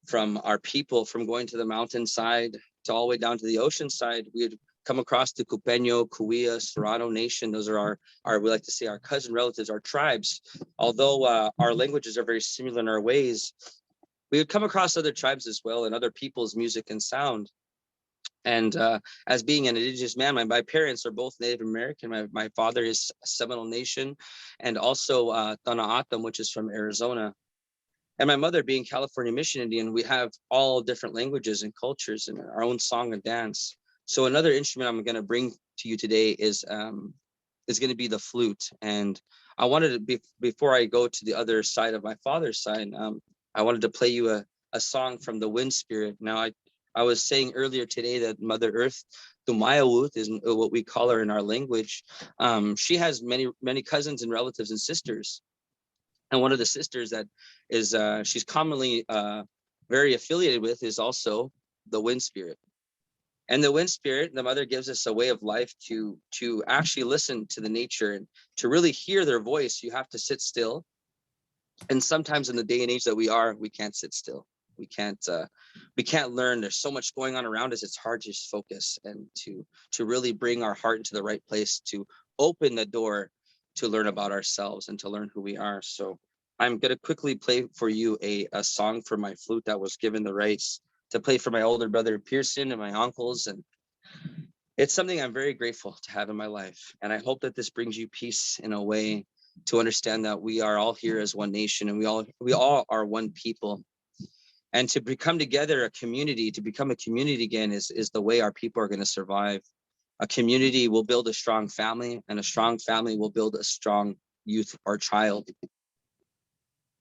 from our people, from going to the mountainside to all the way down to the ocean side, we would come across the Cupeño, Kuya, Serrano Nation. Those are our we like to say our cousin relatives, our tribes. Although our languages are very similar in our ways, we would come across other tribes as well and other people's music and sound. And as being an Indigenous man, my parents are both Native American. My father is Seminole Nation, and also Tana'atam, which is from Arizona. And my mother being California Mission Indian, we have all different languages and cultures and our own song and dance. So another instrument I'm going to bring to you today is is going to be the flute. And I wanted to be, before I go to the other side of my father's side, I wanted to play you a song from the wind spirit. Now, I was saying earlier today that Mother Earth, Tumayawut, is what we call her in our language. She has many cousins and relatives and sisters. And one of the sisters that is she's commonly very affiliated with is also the wind spirit. And the wind spirit, the mother gives us a way of life to actually listen to the nature, and to really hear their voice. You have to sit still. And sometimes in the day and age that we are, we can't sit still. We can't learn. There's so much going on around us. It's hard to just focus and to really bring our heart into the right place, to open the door to learn about ourselves and to learn who we are. So I'm going to quickly play for you a song for my flute that was given the rights to play for my older brother Pearson and my uncles. And it's something I'm very grateful to have in my life. And I hope that this brings you peace in a way to understand that we are all here as one nation, and we all are one people. And to become together a community, to become a community again is the way our people are going to survive. A community will build a strong family, and a strong family will build a strong youth or child.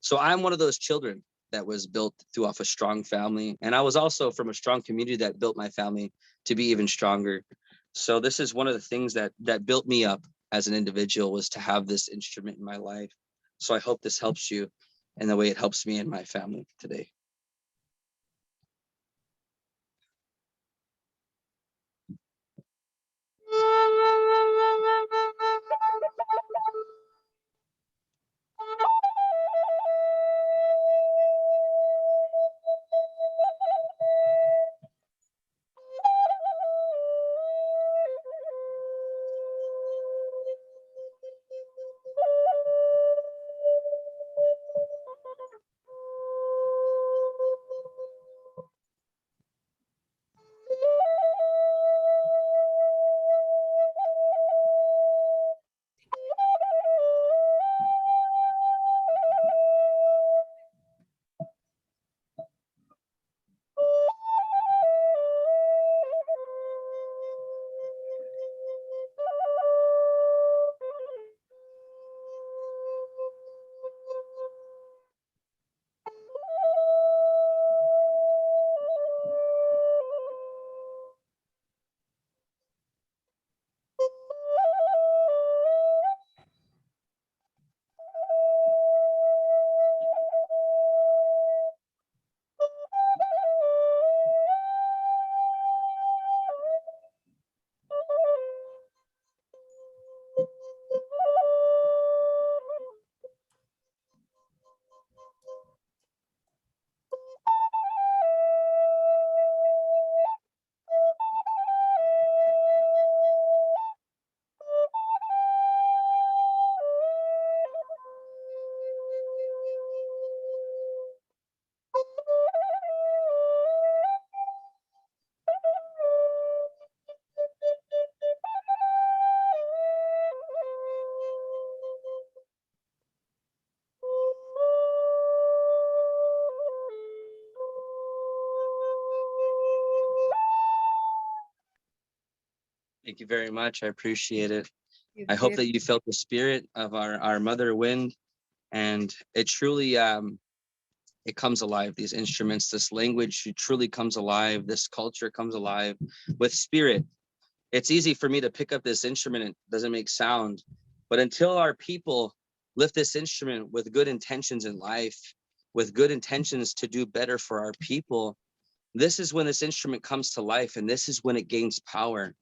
So I'm one of those children that was built through off a strong family. And I was also from a strong community that built my family to be even stronger. So this is one of the things that built me up as an individual, was to have this instrument in my life. So I hope this helps you in the way it helps me and my family today. Thank you very much. I appreciate it. I hope that you felt the spirit of our mother wind, and it truly it comes alive. These instruments, this language, it truly comes alive. This culture comes alive with spirit. It's easy for me to pick up this instrument and it doesn't make sound, but until our people lift this instrument with good intentions in life, with good intentions to do better for our people, this is when this instrument comes to life, and this is when it gains power.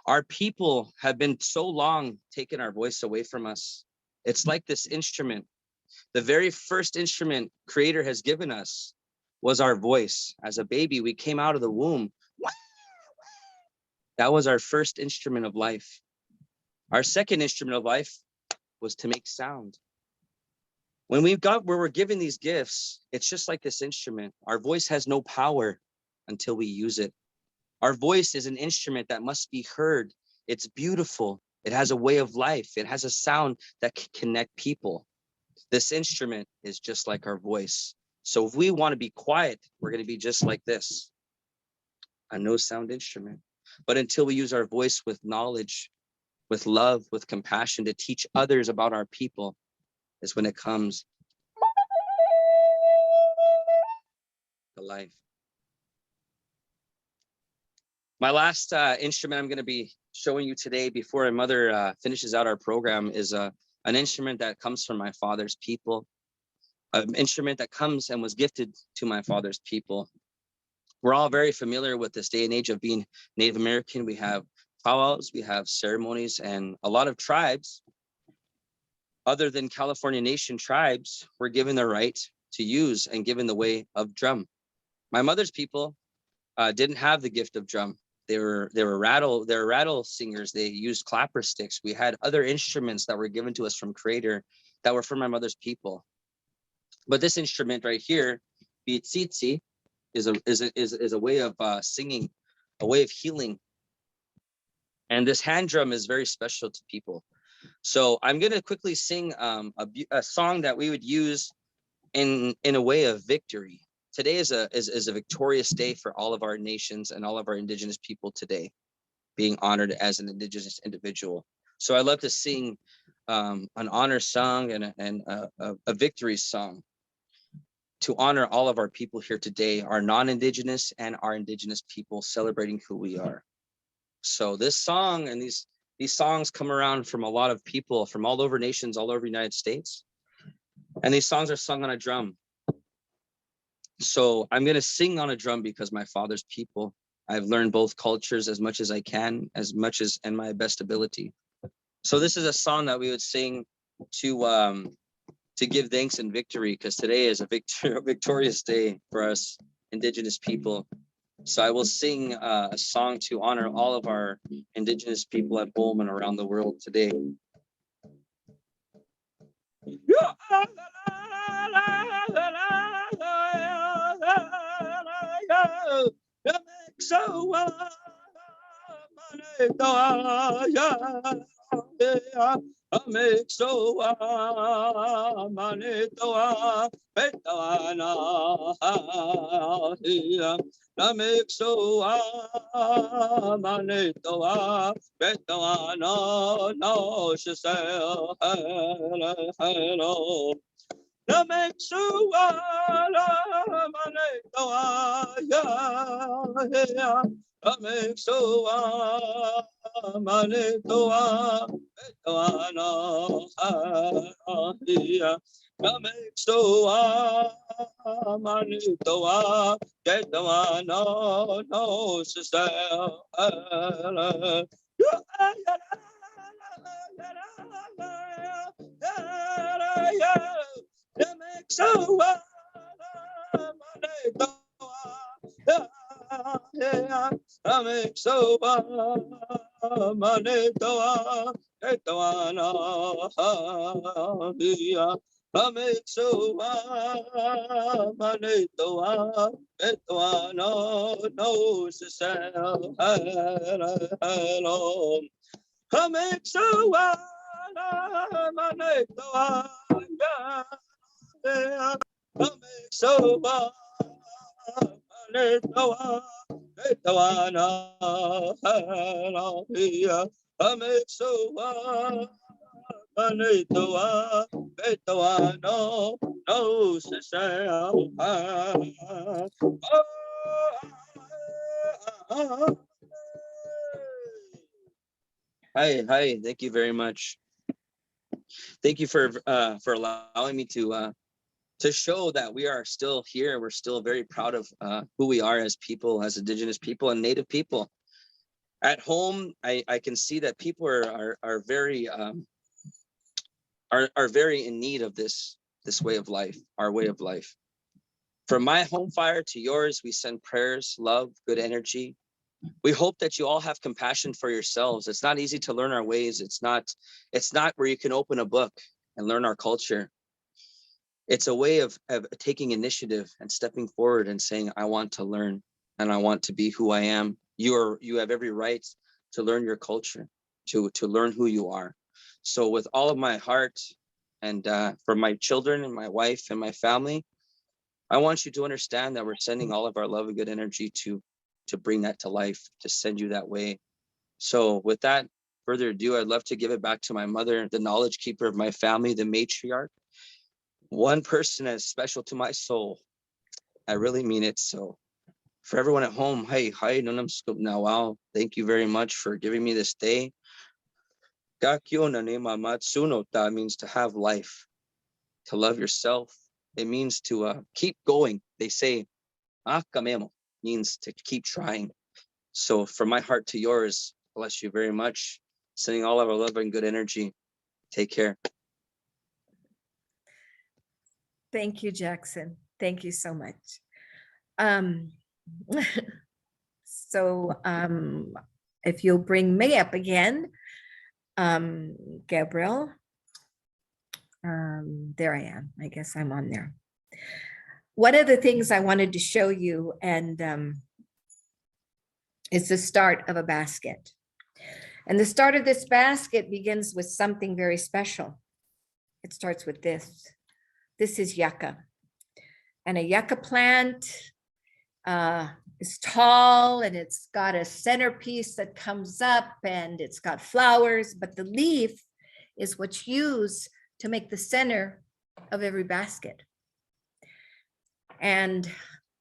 Our people have been so long taking our voice away from us. It's like this instrument. The very first instrument Creator has given us was our voice. As a baby, we came out of the womb. That was our first instrument of life. Our second instrument of life was to make sound. When we're given these gifts, it's just like this instrument. Our voice has no power until we use it. Our voice is an instrument that must be heard. It's beautiful. It has a way of life. It has a sound that can connect people. This instrument is just like our voice. So if we want to be quiet, we're going to be just like this, a no sound instrument. But until we use our voice with knowledge, with love, with compassion, to teach others about our people is when it comes to life. My last instrument I'm going to be showing you today before my mother finishes out our program is an instrument that comes from my father's people, an instrument that comes and was gifted to my father's people. We're all very familiar with this day and age of being Native American. We have powwows, we have ceremonies, and a lot of tribes, other than California Nation tribes, were given the right to use and given the way of drum. My mother's people didn't have the gift of drum. They were rattle singers. They used clapper sticks. We had other instruments that were given to us from Creator that were from my mother's people. But this instrument right here, bitsitsi, is a way of singing, a way of healing. And this hand drum is very special to people. So I'm going to quickly sing a song that we would use in a way of victory. Today is a victorious day for all of our nations and all of our Indigenous people today, being honored as an Indigenous individual. So I love to sing an honor song and a victory song to honor all of our people here today, our non-Indigenous and our Indigenous people, celebrating who we are. So this song and these songs come around from a lot of people from all over nations, all over the United States. And these songs are sung on a drum. So I'm going to sing on a drum because my father's people, I've learned both cultures as much as I can, as much as in my best ability. So this is a song that we would sing to give thanks and victory, because today is a victorious day for us Indigenous people. So I will sing a song to honor all of our Indigenous people at home and around the world today. Hi, thank you very much. Thank you for allowing me to show that we are still here. We're still very proud of who we are as people, as Indigenous people and Native people. At home, I can see that people are very in need of this way of life, our way of life. From my home fire to yours, we send prayers, love, good energy. We hope that you all have compassion for yourselves. It's not easy to learn our ways. It's not where you can open a book and learn our culture. It's a way of taking initiative and stepping forward and saying, I want to learn and I want to be who I am. You have every right to learn your culture, to learn who you are. So with all of my heart and for my children and my wife and my family, I want you to understand that we're sending all of our love and good energy to bring that to life, to send you that way. So with that, further ado, I'd love to give it back to my mother, the knowledge keeper of my family, the matriarch. One person that's special to my soul. I really mean it. So for everyone at home, hey, hi, Nunam Scoop Nawal. Thank you very much for giving me this day. Gakyo Nanema Matsuno, that means to have life, to love yourself. It means to keep going. They say, Akamemo means to keep trying. So from my heart to yours, bless you very much. Sending all of our love and good energy. Take care. Thank you, Jackson. Thank you so much. If you'll bring me up again, Gabriel. There I am. I guess I'm on there. One of the things I wanted to show you, and is the start of a basket. And the start of this basket begins with something very special. It starts with this. This is yucca. And a yucca plant is tall, and it's got a centerpiece that comes up, and it's got flowers, but the leaf is what's used to make the center of every basket. And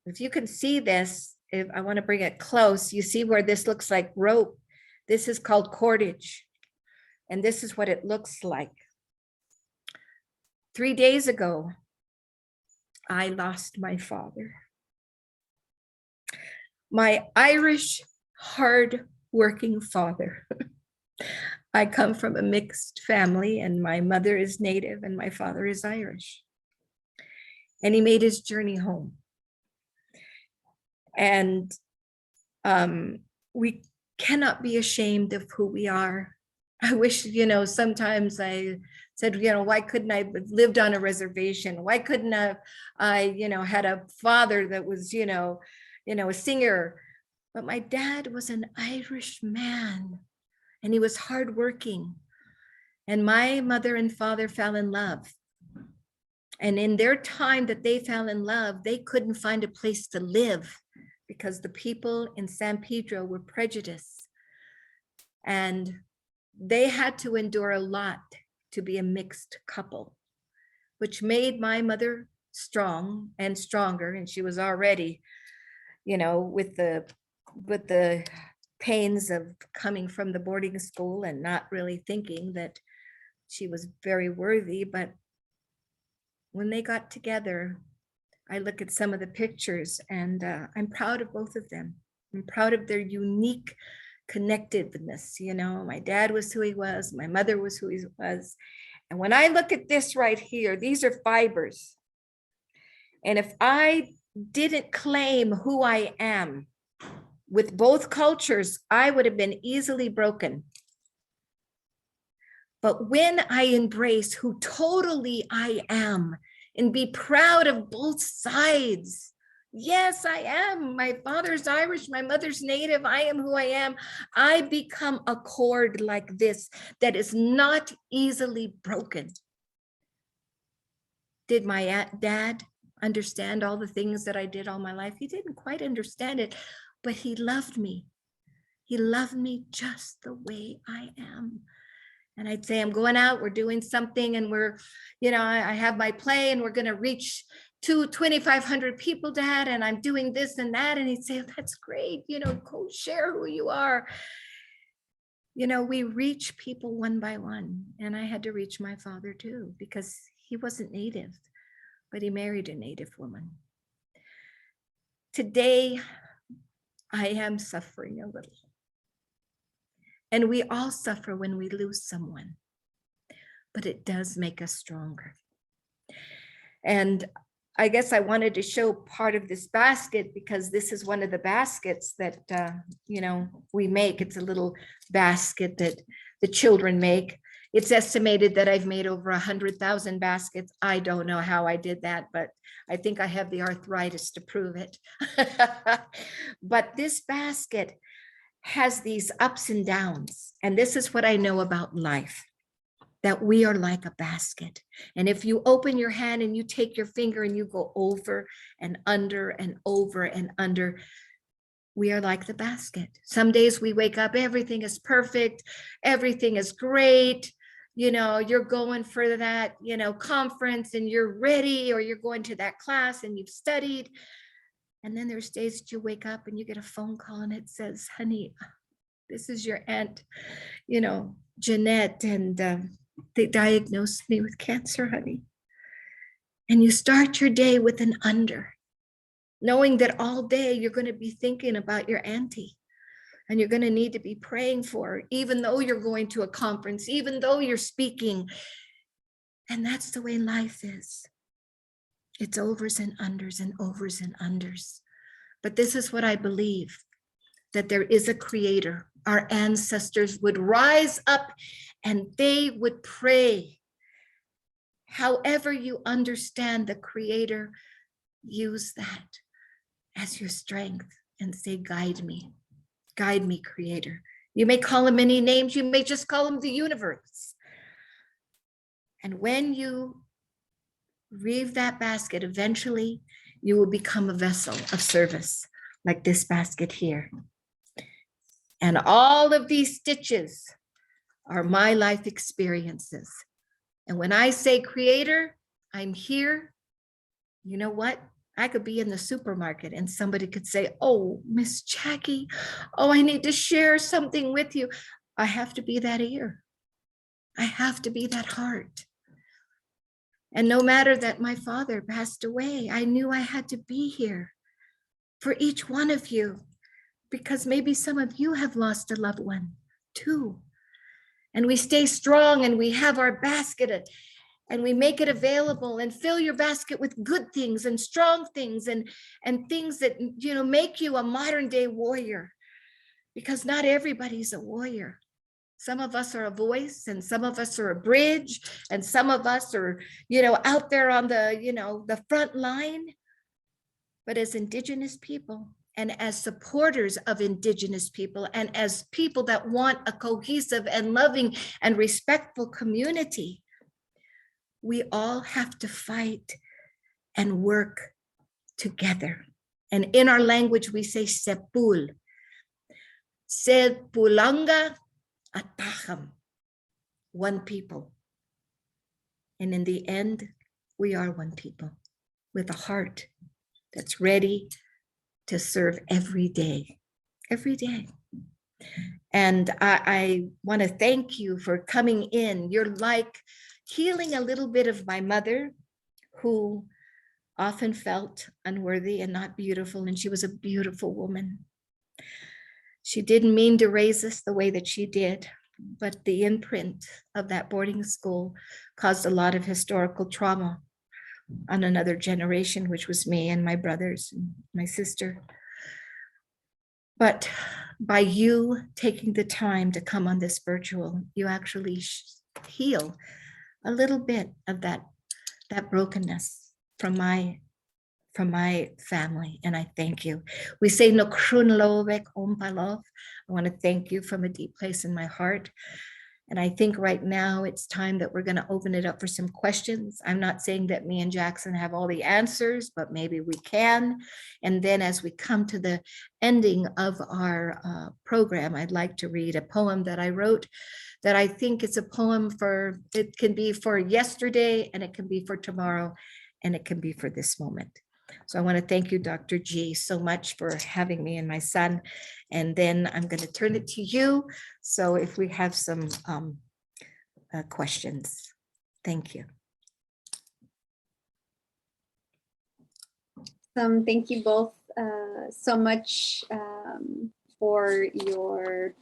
if you can see this, if I want to bring it close, you see where this looks like rope. This is called cordage. And this is what it looks like. 3 days ago, I lost my father. My Irish, hard-working father. I come from a mixed family, and my mother is Native and my father is Irish. And he made his journey home. And we cannot be ashamed of who we are. I wish, sometimes I said, why couldn't I have lived on a reservation? Why couldn't I, had a father that was, a singer? But my dad was an Irish man, and he was hardworking. And my mother and father fell in love. And in their time that they fell in love, they couldn't find a place to live because the people in San Pedro were prejudiced. And they had to endure a lot to be a mixed couple, which made my mother strong and stronger. And she was already, with the pains of coming from the boarding school and not really thinking that she was very worthy. But when they got together, I look at some of the pictures, and I'm proud of both of them. I'm proud of their unique connectedness. My dad was who he was, my mother was who he was. And when I look at this right here, these are fibers. And if I didn't claim who I am with both cultures, I would have been easily broken. But when I embrace who totally I am and be proud of both sides, yes, I am. My father's Irish, my mother's Native. I am who I am. I become a cord like this that is not easily broken. Did my dad understand all the things that I did all my life? He didn't quite understand it, but he loved me. He loved me just the way I am. And I'd say, I'm going out, we're doing something, and we're, I have my play, and we're going to reach 2,500 people, Dad, and I'm doing this and that. And he'd say, that's great, go share who you are. We reach people one by one, and I had to reach my father too, because he wasn't Native, but he married a Native woman. Today, I am suffering a little. And we all suffer when we lose someone, but it does make us stronger. And I guess I wanted to show part of this basket because this is one of the baskets that, we make. It's a little basket that the children make. It's estimated that I've made over 100,000 baskets. I don't know how I did that, but I think I have the arthritis to prove it. But this basket has these ups and downs. And this is what I know about life, that we are like a basket. And if you open your hand and you take your finger and you go over and under and over and under, we are like the basket. Some days we wake up, everything is perfect, everything is great. You know, you're going for that, you know, conference and you're ready, or you're going to that class and you've studied. And then there's days that you wake up and you get a phone call and it says, honey, this is your aunt, you know, Jeanette, and they diagnosed me with cancer, honey. And you start your day with an under, knowing that all day you're going to be thinking about your auntie and you're going to need to be praying for her, even though you're going to a conference, even though you're speaking. And that's the way life is. It's overs and unders and overs and unders. But this is what I believe, that there is a creator. Our ancestors would rise up and they would pray. However you understand the creator, use that as your strength and say, guide me, creator. You may call him many names. You may just call him the universe. And when you weave that basket, eventually you will become a vessel of service, like this basket here. And all of these stitches are my life experiences. And when I say creator, I'm here. You know what? I could be in the supermarket and somebody could say, oh, Miss Jackie, oh, I need to share something with you. I have to be that ear. I have to be that heart. And no matter that my father passed away, I knew I had to be here for each one of you, because maybe some of you have lost a loved one too. And we stay strong and we have our basket and we make it available, and fill your basket with good things and strong things and things that, you know, make you a modern day warrior, because not everybody's a warrior. Some of us are a voice, and some of us are a bridge, and some of us are, you know, out there on the, you know, the front line. But as Indigenous people, and as supporters of Indigenous people, and as people that want a cohesive and loving and respectful community, we all have to fight and work together. And in our language, we say sepul. Sepulanga ataham. One people. And in the end, we are one people with a heart that's ready to serve every day, every day. And I want to thank you for coming in. You're like healing a little bit of my mother, who often felt unworthy and not beautiful. And she was a beautiful woman. She didn't mean to raise us the way that she did, but the imprint of that boarding school caused a lot of historical trauma on another generation, which was me and my brothers and my sister. But by you taking the time to come on this virtual, you actually heal a little bit of that brokenness from my family, and I thank you. We say no krunlovek ompalov. I want to thank you from a deep place in my heart. And I think right now it's time that we're going to open it up for some questions. I'm not saying that me and Jackson have all the answers, but maybe we can. And then as we come to the ending of our program, I'd like to read a poem that I wrote that I think it's a poem for, it can be for yesterday, and it can be for tomorrow, and it can be for this moment. So I want to thank you, Dr. G, so much for having me and my son. And then I'm going to turn it to you. So if we have some questions, thank you. Thank you both so much for your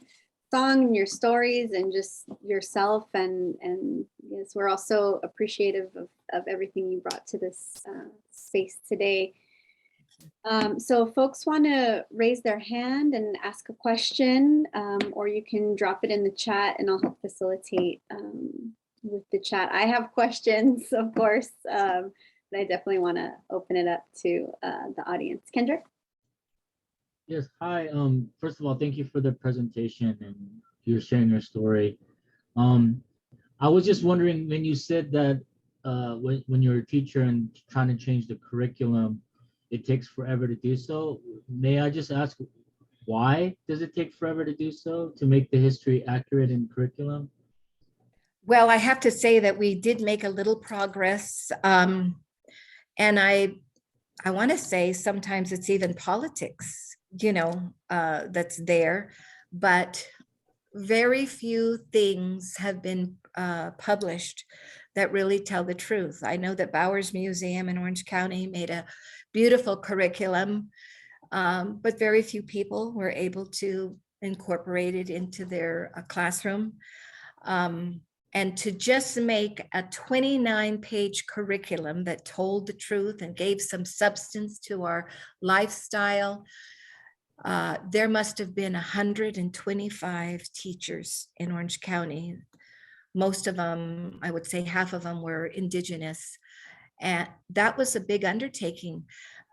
song and your stories and just yourself. And yes, we're also appreciative of everything you brought to this space today. So if folks want to raise their hand and ask a question, or you can drop it in the chat and I'll help facilitate with the chat. I have questions, of course, but I definitely want to open it up to the audience. Kendrick? Yes, hi. First of all, thank you for the presentation and you're sharing your story. I was just wondering, when you said that when you're a teacher and trying to change the curriculum, it takes forever to do so. May I just ask, why does it take forever to do so, to make the history accurate in curriculum? Well, I have to say that we did make a little progress. And I want to say sometimes it's even politics, that's there, but very few things have been published that really tell the truth. I know that Bowers Museum in Orange County made a beautiful curriculum, but very few people were able to incorporate it into their classroom. And to just make a 29-page curriculum that told the truth and gave some substance to our lifestyle, there must have been 125 teachers in Orange County. Most of them, I would say half of them, were Indigenous. And that was a big undertaking.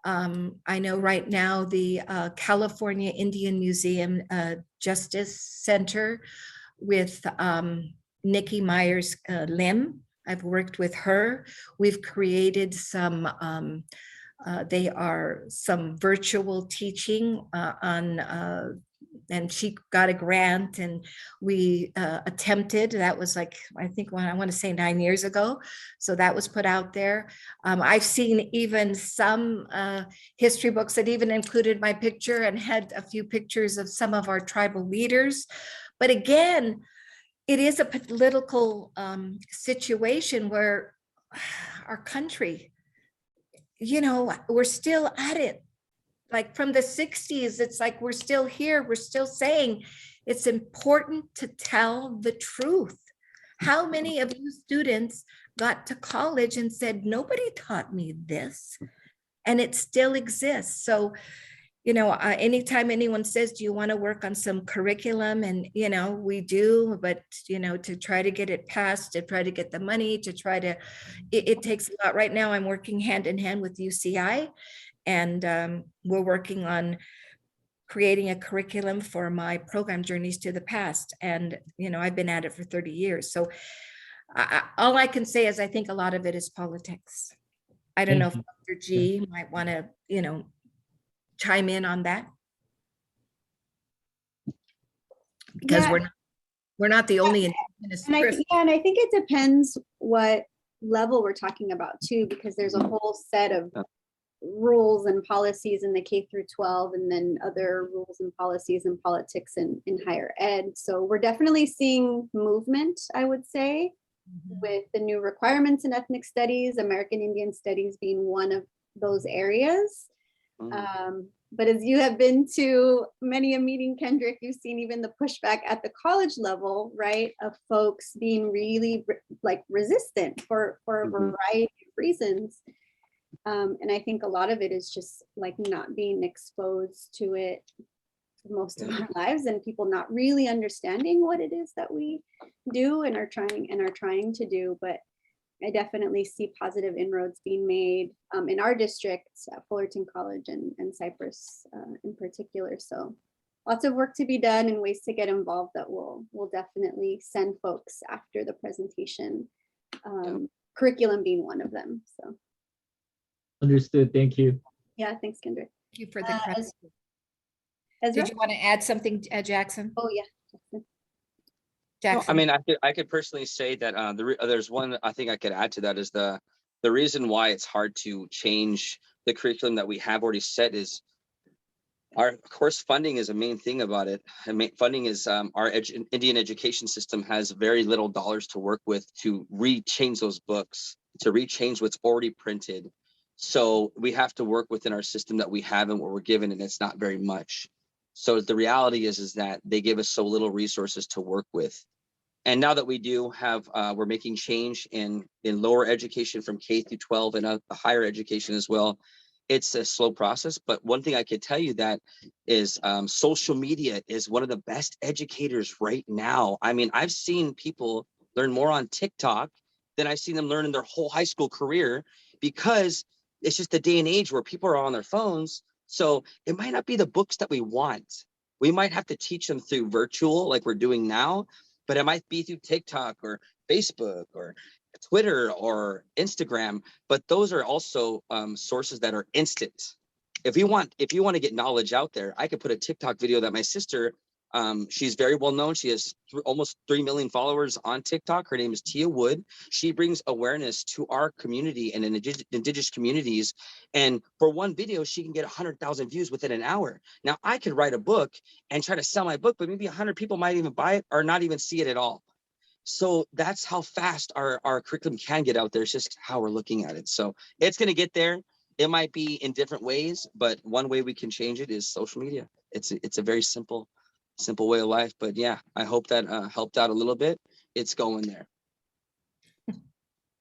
I know right now the California Indian Museum Justice Center with Nikki Myers Lim. I've worked with her. We've created some, they are some virtual teaching on, and she got a grant and we attempted, that was like, I think I want to say 9 years ago. So that was put out there. I've seen even some history books that even included my picture and had a few pictures of some of our tribal leaders. But again, it is a political situation where our country, we're still at it. Like from the 60s, it's like we're still here. We're still saying it's important to tell the truth. How many of you students got to college and said, nobody taught me this, and it still exists? So, anytime anyone says, do you want to work on some curriculum? And, we do, but, to try to get it passed, to try to get the money, to try to, it takes a lot. Right now, I'm working hand in hand with UCI, and we're working on creating a curriculum for my program, Journeys to the Past. And, I've been at it for 30 years. So all I can say is I think a lot of it is politics. I don't know if Dr. G might want to, chime in on that, because Yeah. we're not the only Indigenous And person. and I think it depends what level we're talking about too, because there's a whole set of rules and policies in the K through 12, and then other rules and policies and politics in higher ed. So we're definitely seeing movement, I would say, with the new requirements in ethnic studies, American Indian studies being one of those areas. But as you have been to many a meeting, Kendrick, you've seen even the pushback at the college level, right, of folks being really resistant for a variety of reasons. And I think a lot of it is just not being exposed to it for most of our lives, and people not really understanding what it is that we do and are trying to do. But I definitely see positive inroads being made in our districts at Fullerton College and Cypress in particular. So lots of work to be done and ways to get involved that we'll definitely send folks after the presentation, curriculum being one of them. So. Understood. Thank you. Yeah, thanks, Kendrick. Thank you for the question. Ezra? Did you want to add something, Jackson? Oh, yeah. No, I mean, I could personally say that there's one I think I could add to that is the reason why it's hard to change the curriculum that we have already set is our course funding is a main thing about it. Funding is our Indian education system has very little dollars to work with to rechange those books, to rechange what's already printed. So we have to work within our system that we have and what we're given, and it's not very much. So the reality is that they give us so little resources to work with. And now that we do have, we're making change in lower education from K through 12 and higher education as well. It's a slow process, but one thing I could tell you that is social media is one of the best educators right now. I mean, I've seen people learn more on TikTok than I've seen them learn in their whole high school career, because it's just a day and age where people are on their phones. So it might not be the books that we want. We might have to teach them through virtual like we're doing now, but it might be through TikTok or Facebook or Twitter or Instagram. But those are also sources that are instant. if you want to get knowledge out there, I could put a TikTok video that my sister, she's very well known. She has almost 3 million followers on TikTok. Her name is Tia Wood. She brings awareness to our community and indigenous communities. And for one video, she can get 100,000 views within an hour. Now I could write a book and try to sell my book, but maybe 100 people might even buy it or not even see it at all. So that's how fast our curriculum can get out there. It's just how we're looking at it. So it's going to get there. It might be in different ways, but one way we can change it is social media. It's a very simple way of life. But yeah, I hope that helped out a little bit. It's going there.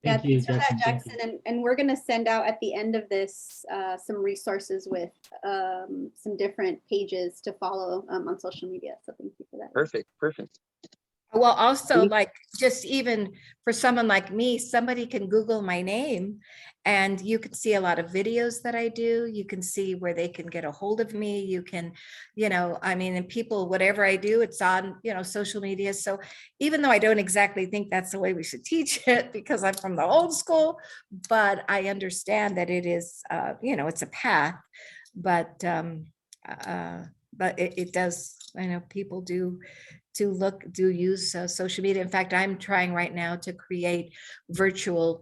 Yeah, Thank you, thanks for that, Jackson. Thank you. Jackson. And we're going to send out at the end of this some resources with some different pages to follow on social media. So thank you for that. Perfect. Well, also, like, just even for someone like me, somebody can Google my name and you can see a lot of videos that I do. You can see where they can get a hold of me. You can, I mean, and people, whatever I do, it's on, social media. So even though I don't exactly think that's the way we should teach it, because I'm from the old school, but I understand that it is, it's a path, but it does, I know people do use social media. In fact, I'm trying right now to create virtual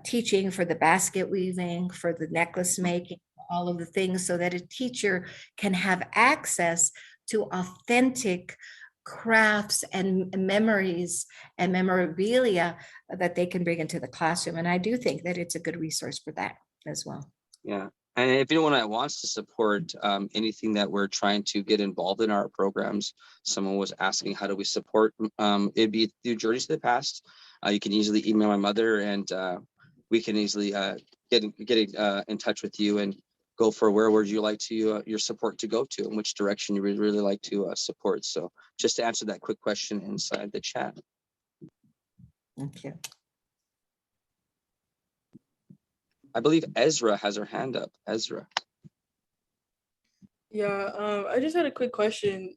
teaching for the basket weaving, for the necklace making, all of the things, so that a teacher can have access to authentic crafts and memories and memorabilia that they can bring into the classroom. And I do think that it's a good resource for that as well. Yeah. And if anyone that wants to support anything that we're trying to get involved in our programs, someone was asking, how do we support? It'd be through Journeys to the Past. You can easily email my mother, and we can easily get in touch with you and go for where would you like to your support to go to, and which direction you would really like to support. So just to answer that quick question inside the chat. Thank you. I believe Ezra has her hand up. Ezra. Yeah, I just had a quick question,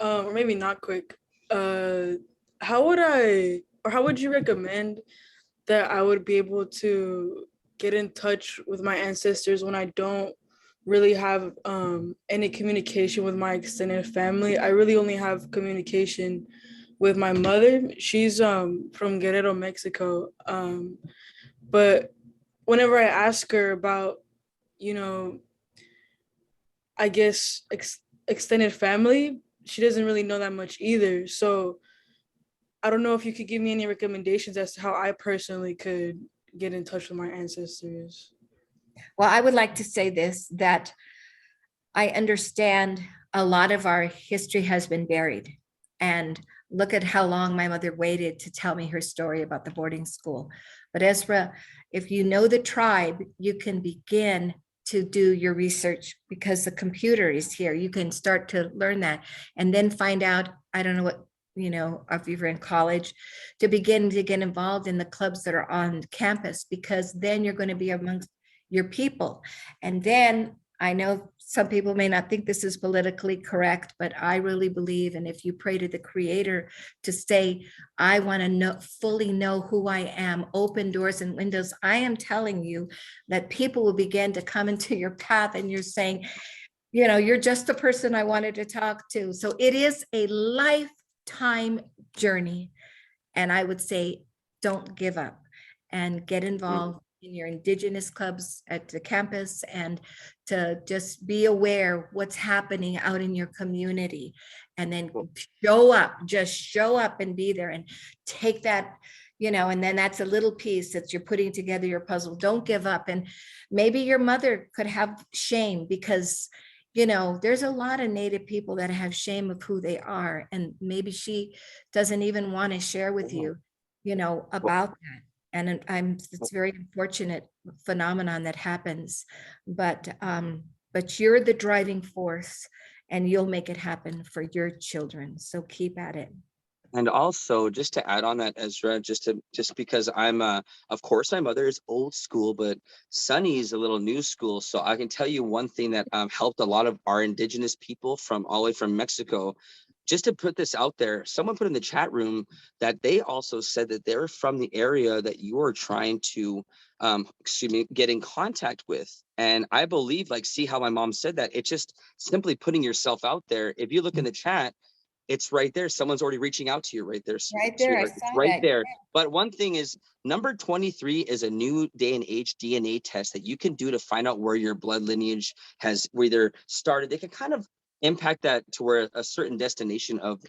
or maybe not quick. How would you recommend that I would be able to get in touch with my ancestors when I don't really have any communication with my extended family? I really only have communication with my mother. She's from Guerrero, Mexico. But whenever I ask her about, I guess extended family, she doesn't really know that much either. So I don't know if you could give me any recommendations as to how I personally could get in touch with my ancestors. Well, I would like to say this, that I understand a lot of our history has been buried. And look at how long my mother waited to tell me her story about the boarding school. But Ezra, if you know the tribe, you can begin to do your research, because the computer is here. You can start to learn that and then find out, I don't know what, if you're in college, to begin to get involved in the clubs that are on campus, because then you're going to be amongst your people. And then I know some people may not think this is politically correct, but I really believe, and if you pray to the Creator to say, I want to fully know who I am, open doors and windows, I am telling you that people will begin to come into your path, and you're saying, you're just the person I wanted to talk to. So it is a lifetime journey. And I would say, don't give up and get involved in your indigenous clubs at the campus, and to just be aware what's happening out in your community, and then just show up and be there and take that, and then that's a little piece that you're putting together your puzzle. Don't give up. And maybe your mother could have shame, because there's a lot of Native people that have shame of who they are, and maybe she doesn't even want to share with you, about that. And it's very unfortunate phenomenon that happens, but you're the driving force, and you'll make it happen for your children. So keep at it. And also, just to add on that, Ezra, just because I'm, of course, my mother is old school, but Sunny is a little new school. So I can tell you one thing that helped a lot of our indigenous people from all the way from Mexico just to put this out there, someone put in the chat room that they also said that they're from the area that you are trying to get in contact with. And I believe, like, see how my mom said that, it's just simply putting yourself out there. If you look in the chat, it's right there. Someone's already reaching out to you right there. Right there, I sweetheart. It's saw right that. there. But one thing is, number 23 is a new day and age DNA test that you can do to find out where your blood lineage has either started. They can kind of impact that to where a certain destination of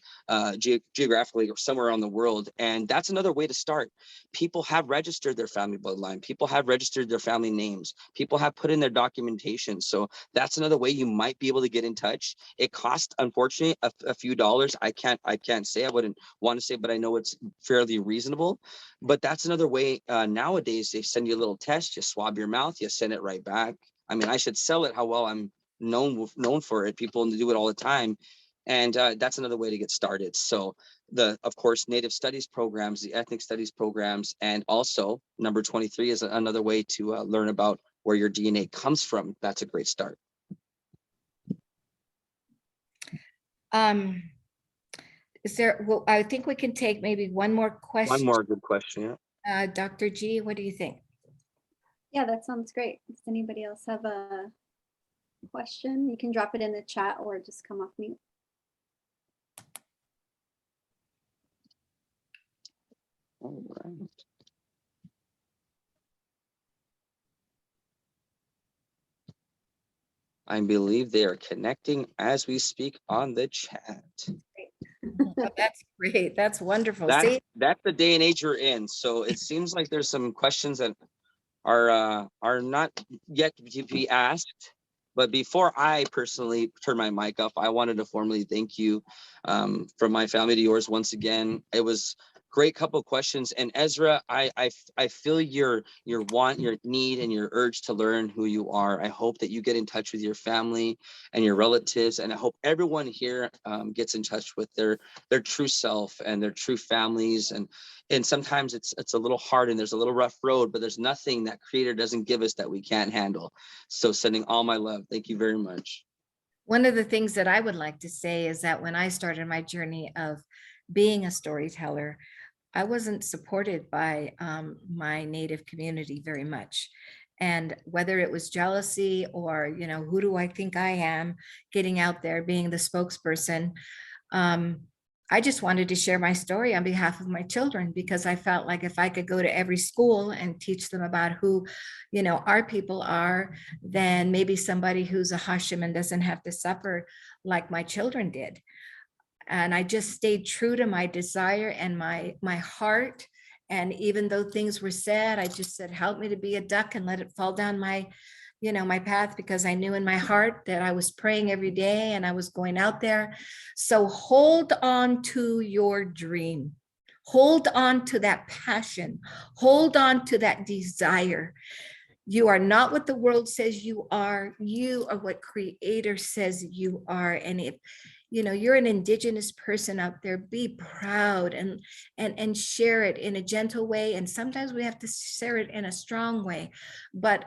geographically or somewhere around the world. And that's another way to start. People have registered their family bloodline. People have registered their family names. People have put in their documentation. So that's another way you might be able to get in touch. It costs, unfortunately, a few dollars. I can't say, I wouldn't want to say, but I know it's fairly reasonable. But that's another way. Nowadays, they send you a little test, you swab your mouth, you send it right back. I mean, I should sell it how well I'm known for it. People do it all the time. And that's another way to get started. So of course, Native studies programs, the ethnic studies programs, and also number 23 is another way to learn about where your DNA comes from. That's a great start. Is there, well, I think we can take maybe one more question. One more good question. Yeah. Dr. G, what do you think? Yeah, that sounds great. Does anybody else have a question? You can drop it in the chat or just come off mute. All right. I believe they are connecting as we speak on the chat. Oh, that's great. That's wonderful. That's See? that's the day and age you're in. So it seems like there's some questions that are not yet to be asked. But before I personally turn my mic off, I wanted to formally thank you from my family to yours once again. It was great couple of questions. And Ezra, I feel your want, your need, and your urge to learn who you are. I hope that you get in touch with your family and your relatives, and I hope everyone here gets in touch with their true self and their true families. And sometimes it's a little hard and there's a little rough road, but there's nothing that Creator doesn't give us that we can't handle. So sending all my love. Thank you very much. One of the things that I would like to say is that when I started my journey of being a storyteller, I wasn't supported by my Native community very much. And whether it was jealousy or, you know, who do I think I am, getting out there, being the spokesperson, I just wanted to share my story on behalf of my children, because I felt like if I could go to every school and teach them about who, you know, our people are, then maybe somebody who's a Hashiman doesn't have to suffer like my children did. And I just stayed true to my desire and my heart. And even though things were said, I just said, help me to be a duck and let it fall down my, you know, my path, because I knew in my heart that I was praying every day and I was going out there. So hold on to your dream. Hold on to that passion. Hold on to that desire. You are not what the world says you are. You are what Creator says you are. And if you know you're an Indigenous person out there, be proud and share it in a gentle way. And sometimes we have to share it in a strong way. But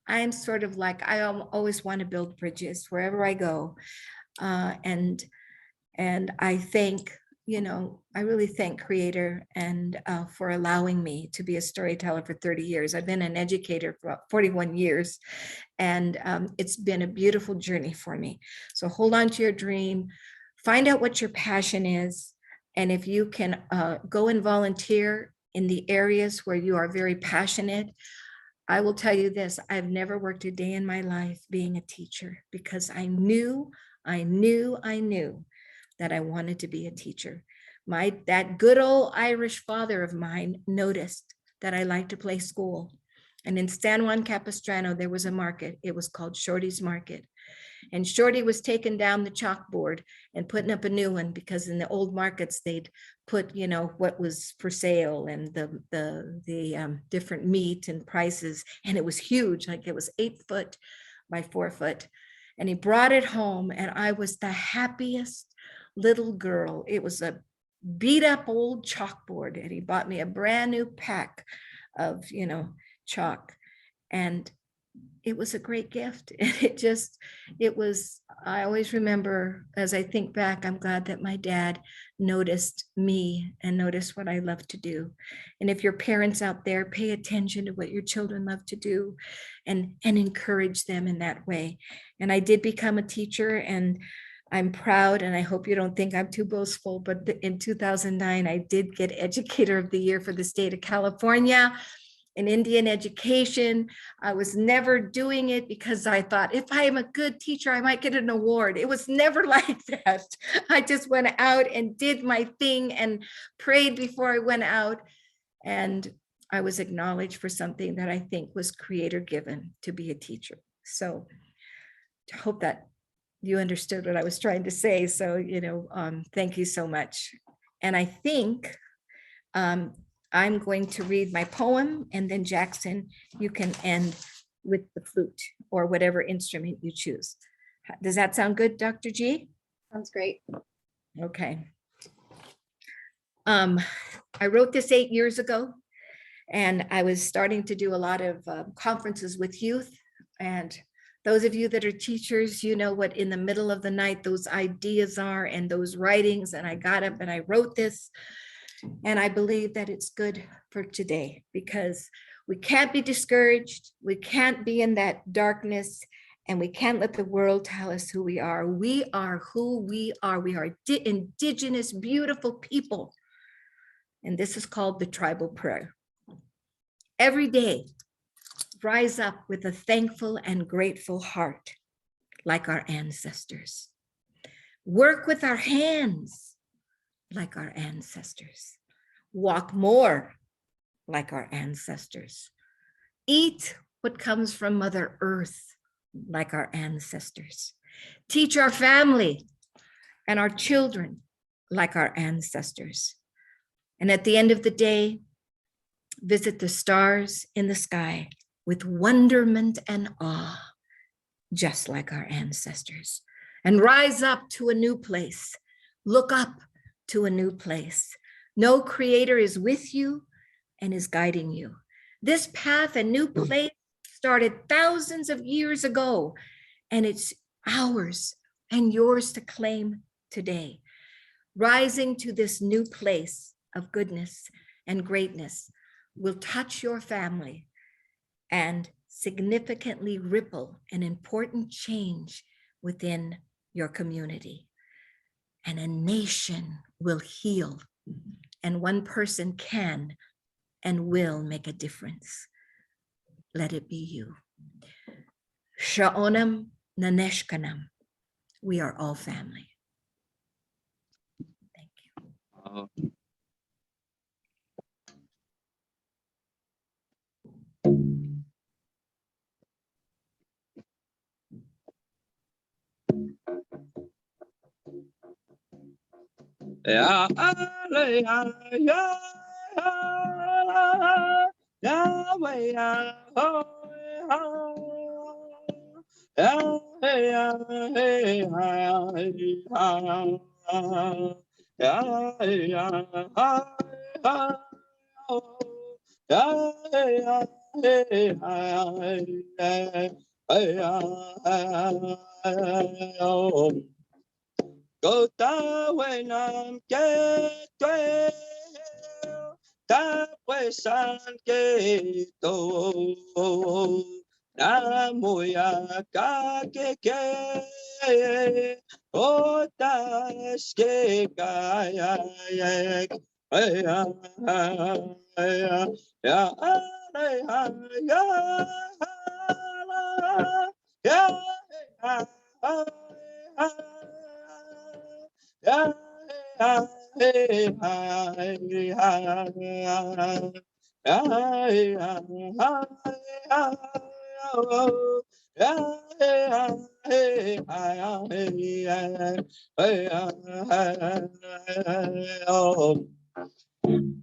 I'm sort of like, I always want to build bridges wherever I go. And I think, you know, I really thank Creator and for allowing me to be a storyteller for 30 years. I've been an educator for 41 years, and it's been a beautiful journey for me. So hold on to your dream, find out what your passion is, and if you can go and volunteer in the areas where you are very passionate. I will tell you this, I've never worked a day in my life being a teacher, because I knew that I wanted to be a teacher. That good old Irish father of mine noticed that I liked to play school. And in San Juan Capistrano, there was a market. It was called Shorty's Market. And Shorty was taking down the chalkboard and putting up a new one, because in the old markets, they'd put, you know, what was for sale and the different meat and prices. And it was huge, like it was 8 foot by 4 foot. And he brought it home, and I was the happiest little girl. It was a beat up old chalkboard, and he bought me a brand new pack of, you know, chalk. And it was a great gift. I always remember, as I think back, I'm glad that my dad noticed me and noticed what I love to do. And if your parents out there, pay attention to what your children love to do and encourage them in that way. And I did become a teacher, and I'm proud, and I hope you don't think I'm too boastful, but in 2009, I did get Educator of the Year for the state of California in Indian education. I was never doing it because I thought if I am a good teacher, I might get an award. It was never like that. I just went out and did my thing and prayed before I went out. And I was acknowledged for something that I think was creator given, to be a teacher. So I hope that you understood what I was trying to say. So, thank you so much. And I think I'm going to read my poem, and then Jackson, you can end with the flute or whatever instrument you choose. Does that sound good, Dr. G? Sounds great. Okay. I wrote this 8 years ago, and I was starting to do a lot of conferences with youth. And those of you that are teachers, you know what in the middle of the night those ideas are and those writings. And I got up and I wrote this. And I believe that it's good for today, because we can't be discouraged. We can't be in that darkness, and we can't let the world tell us who we are. We are who we are. We are indigenous, beautiful people. And this is called the tribal prayer. Every day, rise up with a thankful and grateful heart, like our ancestors. Work with our hands, like our ancestors. Walk more like our ancestors. Eat what comes from Mother Earth, like our ancestors. Teach our family and our children like our ancestors. And at the end of the day, visit the stars in the sky with wonderment and awe, just like our ancestors. And rise up to a new place. Look up to a new place. No creator is with you and is guiding you. This path and new place started thousands of years ago, and it's ours and yours to claim today. Rising to this new place of goodness and greatness will touch your family and significantly ripple an important change within your community. And a nation will heal, and one person can and will make a difference. Let it be you. Sha'onam Naneshkanam. We are all family. Thank you. Yeah, yeah, yeah, Go ta we nam ke tuê ta quê san ke to na muya ka ke o ta ske ka ya ya ya ya ya ya ya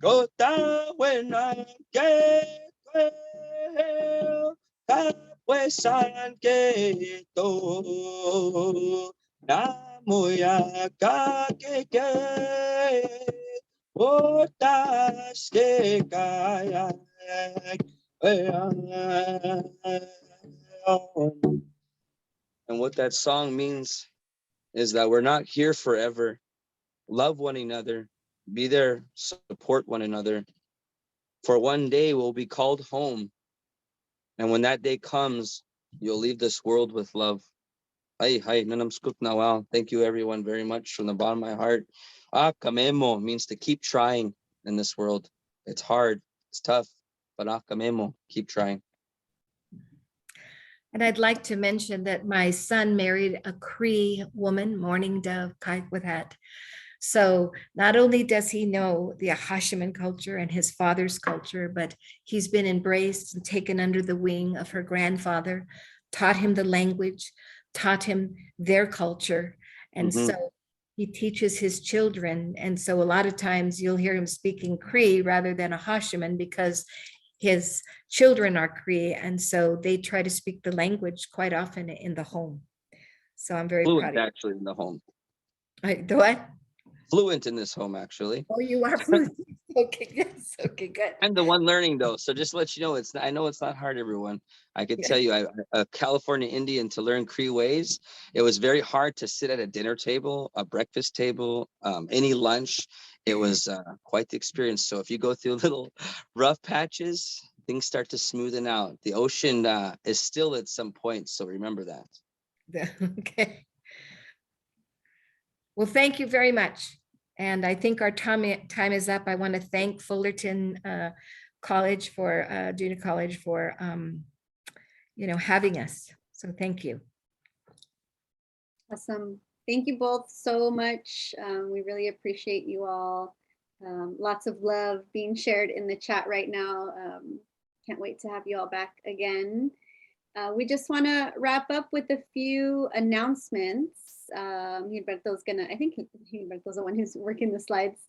Go ta when I get ta we san ke to na muya ka ke o ta ke ka ya And what that song means is that we're not here forever. Love one another, be there, support one another. For one day we'll be called home. And when that day comes, you'll leave this world with love. Hi, nanamskuk nawal. Thank you everyone very much from the bottom of my heart. Kamemo means to keep trying in this world. It's hard, it's tough, but kamemo, keep trying. And I'd like to mention that my son married a Cree woman, Morning Dove, Kite with Hat. So not only does he know the Ahashiman culture and his father's culture, but he's been embraced and taken under the wing of her grandfather, taught him the language, taught him their culture. And so he teaches his children. And so a lot of times you'll hear him speaking Cree rather than Ahashiman because his children are Cree. And so they try to speak the language quite often in the home. So I'm very proud Fluent of actually in the home. you. What? Fluent in this home actually. Oh, you are fluent. Okay, yes. Okay, good. I'm the one learning though, so just to let you know, I know it's not hard, everyone. I could tell you, a California Indian to learn Cree ways. It was very hard to sit at a dinner table, a breakfast table, any lunch. It was quite the experience. So if you go through little rough patches, things start to smoothen out. The ocean is still at some point, so remember that. Okay. Well, thank you very much. And I think our time is up. I want to thank Fullerton College for Junior College for having us. So thank you. Awesome. Thank you both so much. We really appreciate you all. Lots of love being shared in the chat right now. Can't wait to have you all back again. We just want to wrap up with a few announcements. Gilberto's I think Gilberto's the one who's working the slides.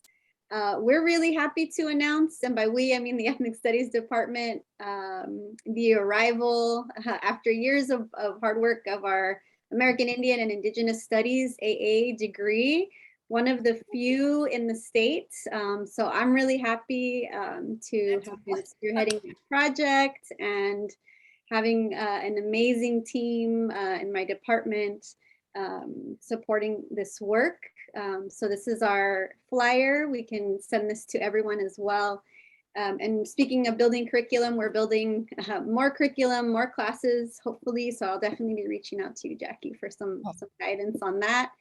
We're really happy to announce, and by we, I mean the Ethnic Studies Department, the arrival after years of hard work of our American Indian and Indigenous Studies AA degree, one of the few in the state. So I'm really happy to have been spearheading this project and having an amazing team in my department supporting this work. So this is our flyer. We can send this to everyone as well. And speaking of building curriculum, we're building more curriculum, more classes, hopefully. So I'll definitely be reaching out to you, Jackie, for some guidance on that.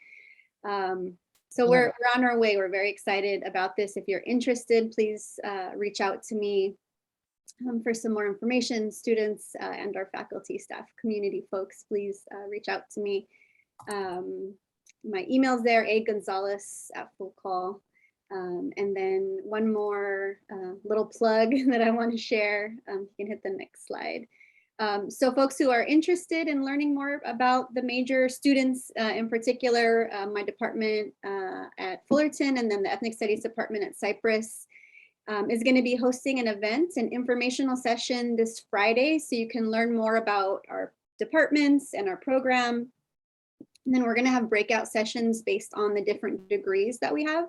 So we're on our way. We're very excited about this. If you're interested, please reach out to me for some more information. Students and our faculty, staff, community folks, please reach out to me. My email's there, agonzalez@fullcall. And then one more little plug that I want to share. You can hit the next slide. So folks who are interested in learning more about the major students, in particular, my department at Fullerton and then the Ethnic Studies Department at Cypress is going to be hosting an event, an informational session this Friday. So you can learn more about our departments and our program. And then we're going to have breakout sessions based on the different degrees that we have.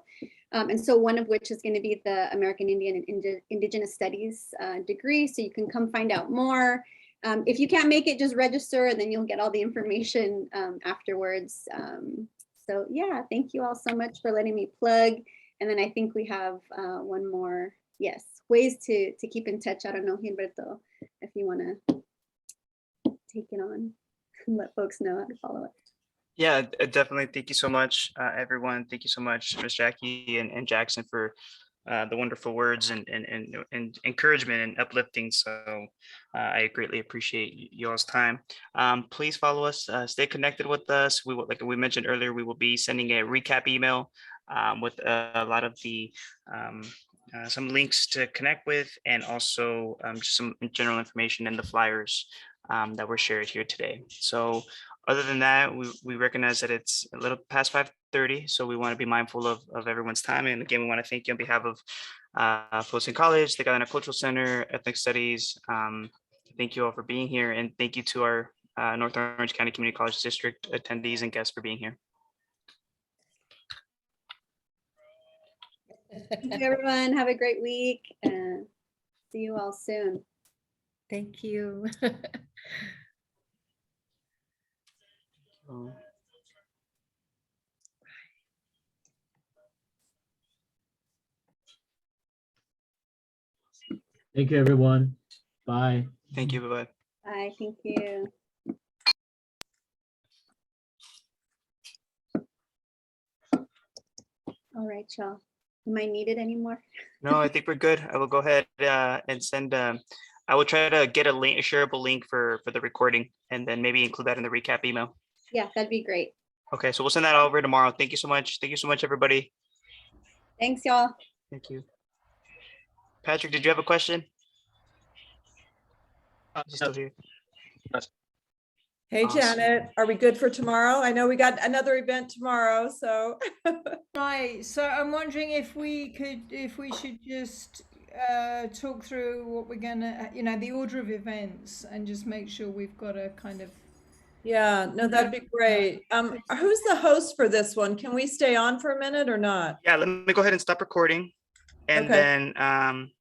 And so one of which is going to be the American Indian and Indigenous Studies degree. So you can come find out more. If you can't make it, just register and then you'll get all the information afterwards. So yeah, thank you all so much for letting me plug. And then I think we have one more, yes, ways to keep in touch. I don't know, Gilberto, if you want to take it on and let folks know how to follow it. Yeah, definitely. Thank you so much, everyone. Thank you so much, Ms. Jackie and Jackson, for the wonderful words and encouragement and uplifting. So I greatly appreciate y'all's time. Please follow us, stay connected with us. We will, like we mentioned earlier, we will be sending a recap email with a lot of the some links to connect with, and also just some general information in the flyers that were shared here today. So other than that, we recognize that it's a little past 5:30, so we want to be mindful of everyone's time. And again, we want to thank you on behalf of Fullerton College, the Guyana Cultural Center, Ethnic Studies. Thank you all for being here, and thank you to our North Orange County Community College District attendees and guests for being here. Thank you, everyone. Have a great week. See you all soon. Thank you. So. Thank you, everyone. Bye. Thank you. Bye-bye. Bye, thank you. All right, y'all. Am I needed anymore? No, I think we're good. I will go ahead and send. I will try to get a link, a shareable link for the recording, and then maybe include that in the recap email. Yeah, that'd be great. Okay, so we'll send that over tomorrow. Thank you so much. Thank you so much, everybody. Thanks, y'all. Thank you. Patrick, did you have a question? Is he still here? Hey, Awesome. Janet, are we good for tomorrow? I know we got another event tomorrow, so. Right, so I'm wondering if we should just talk through what we're gonna, the order of events and just make sure we've got a kind of. Yeah, no, that'd be great. Who's the host for this one? Can we stay on for a minute or not? Yeah, let me go ahead and stop recording. And Okay. then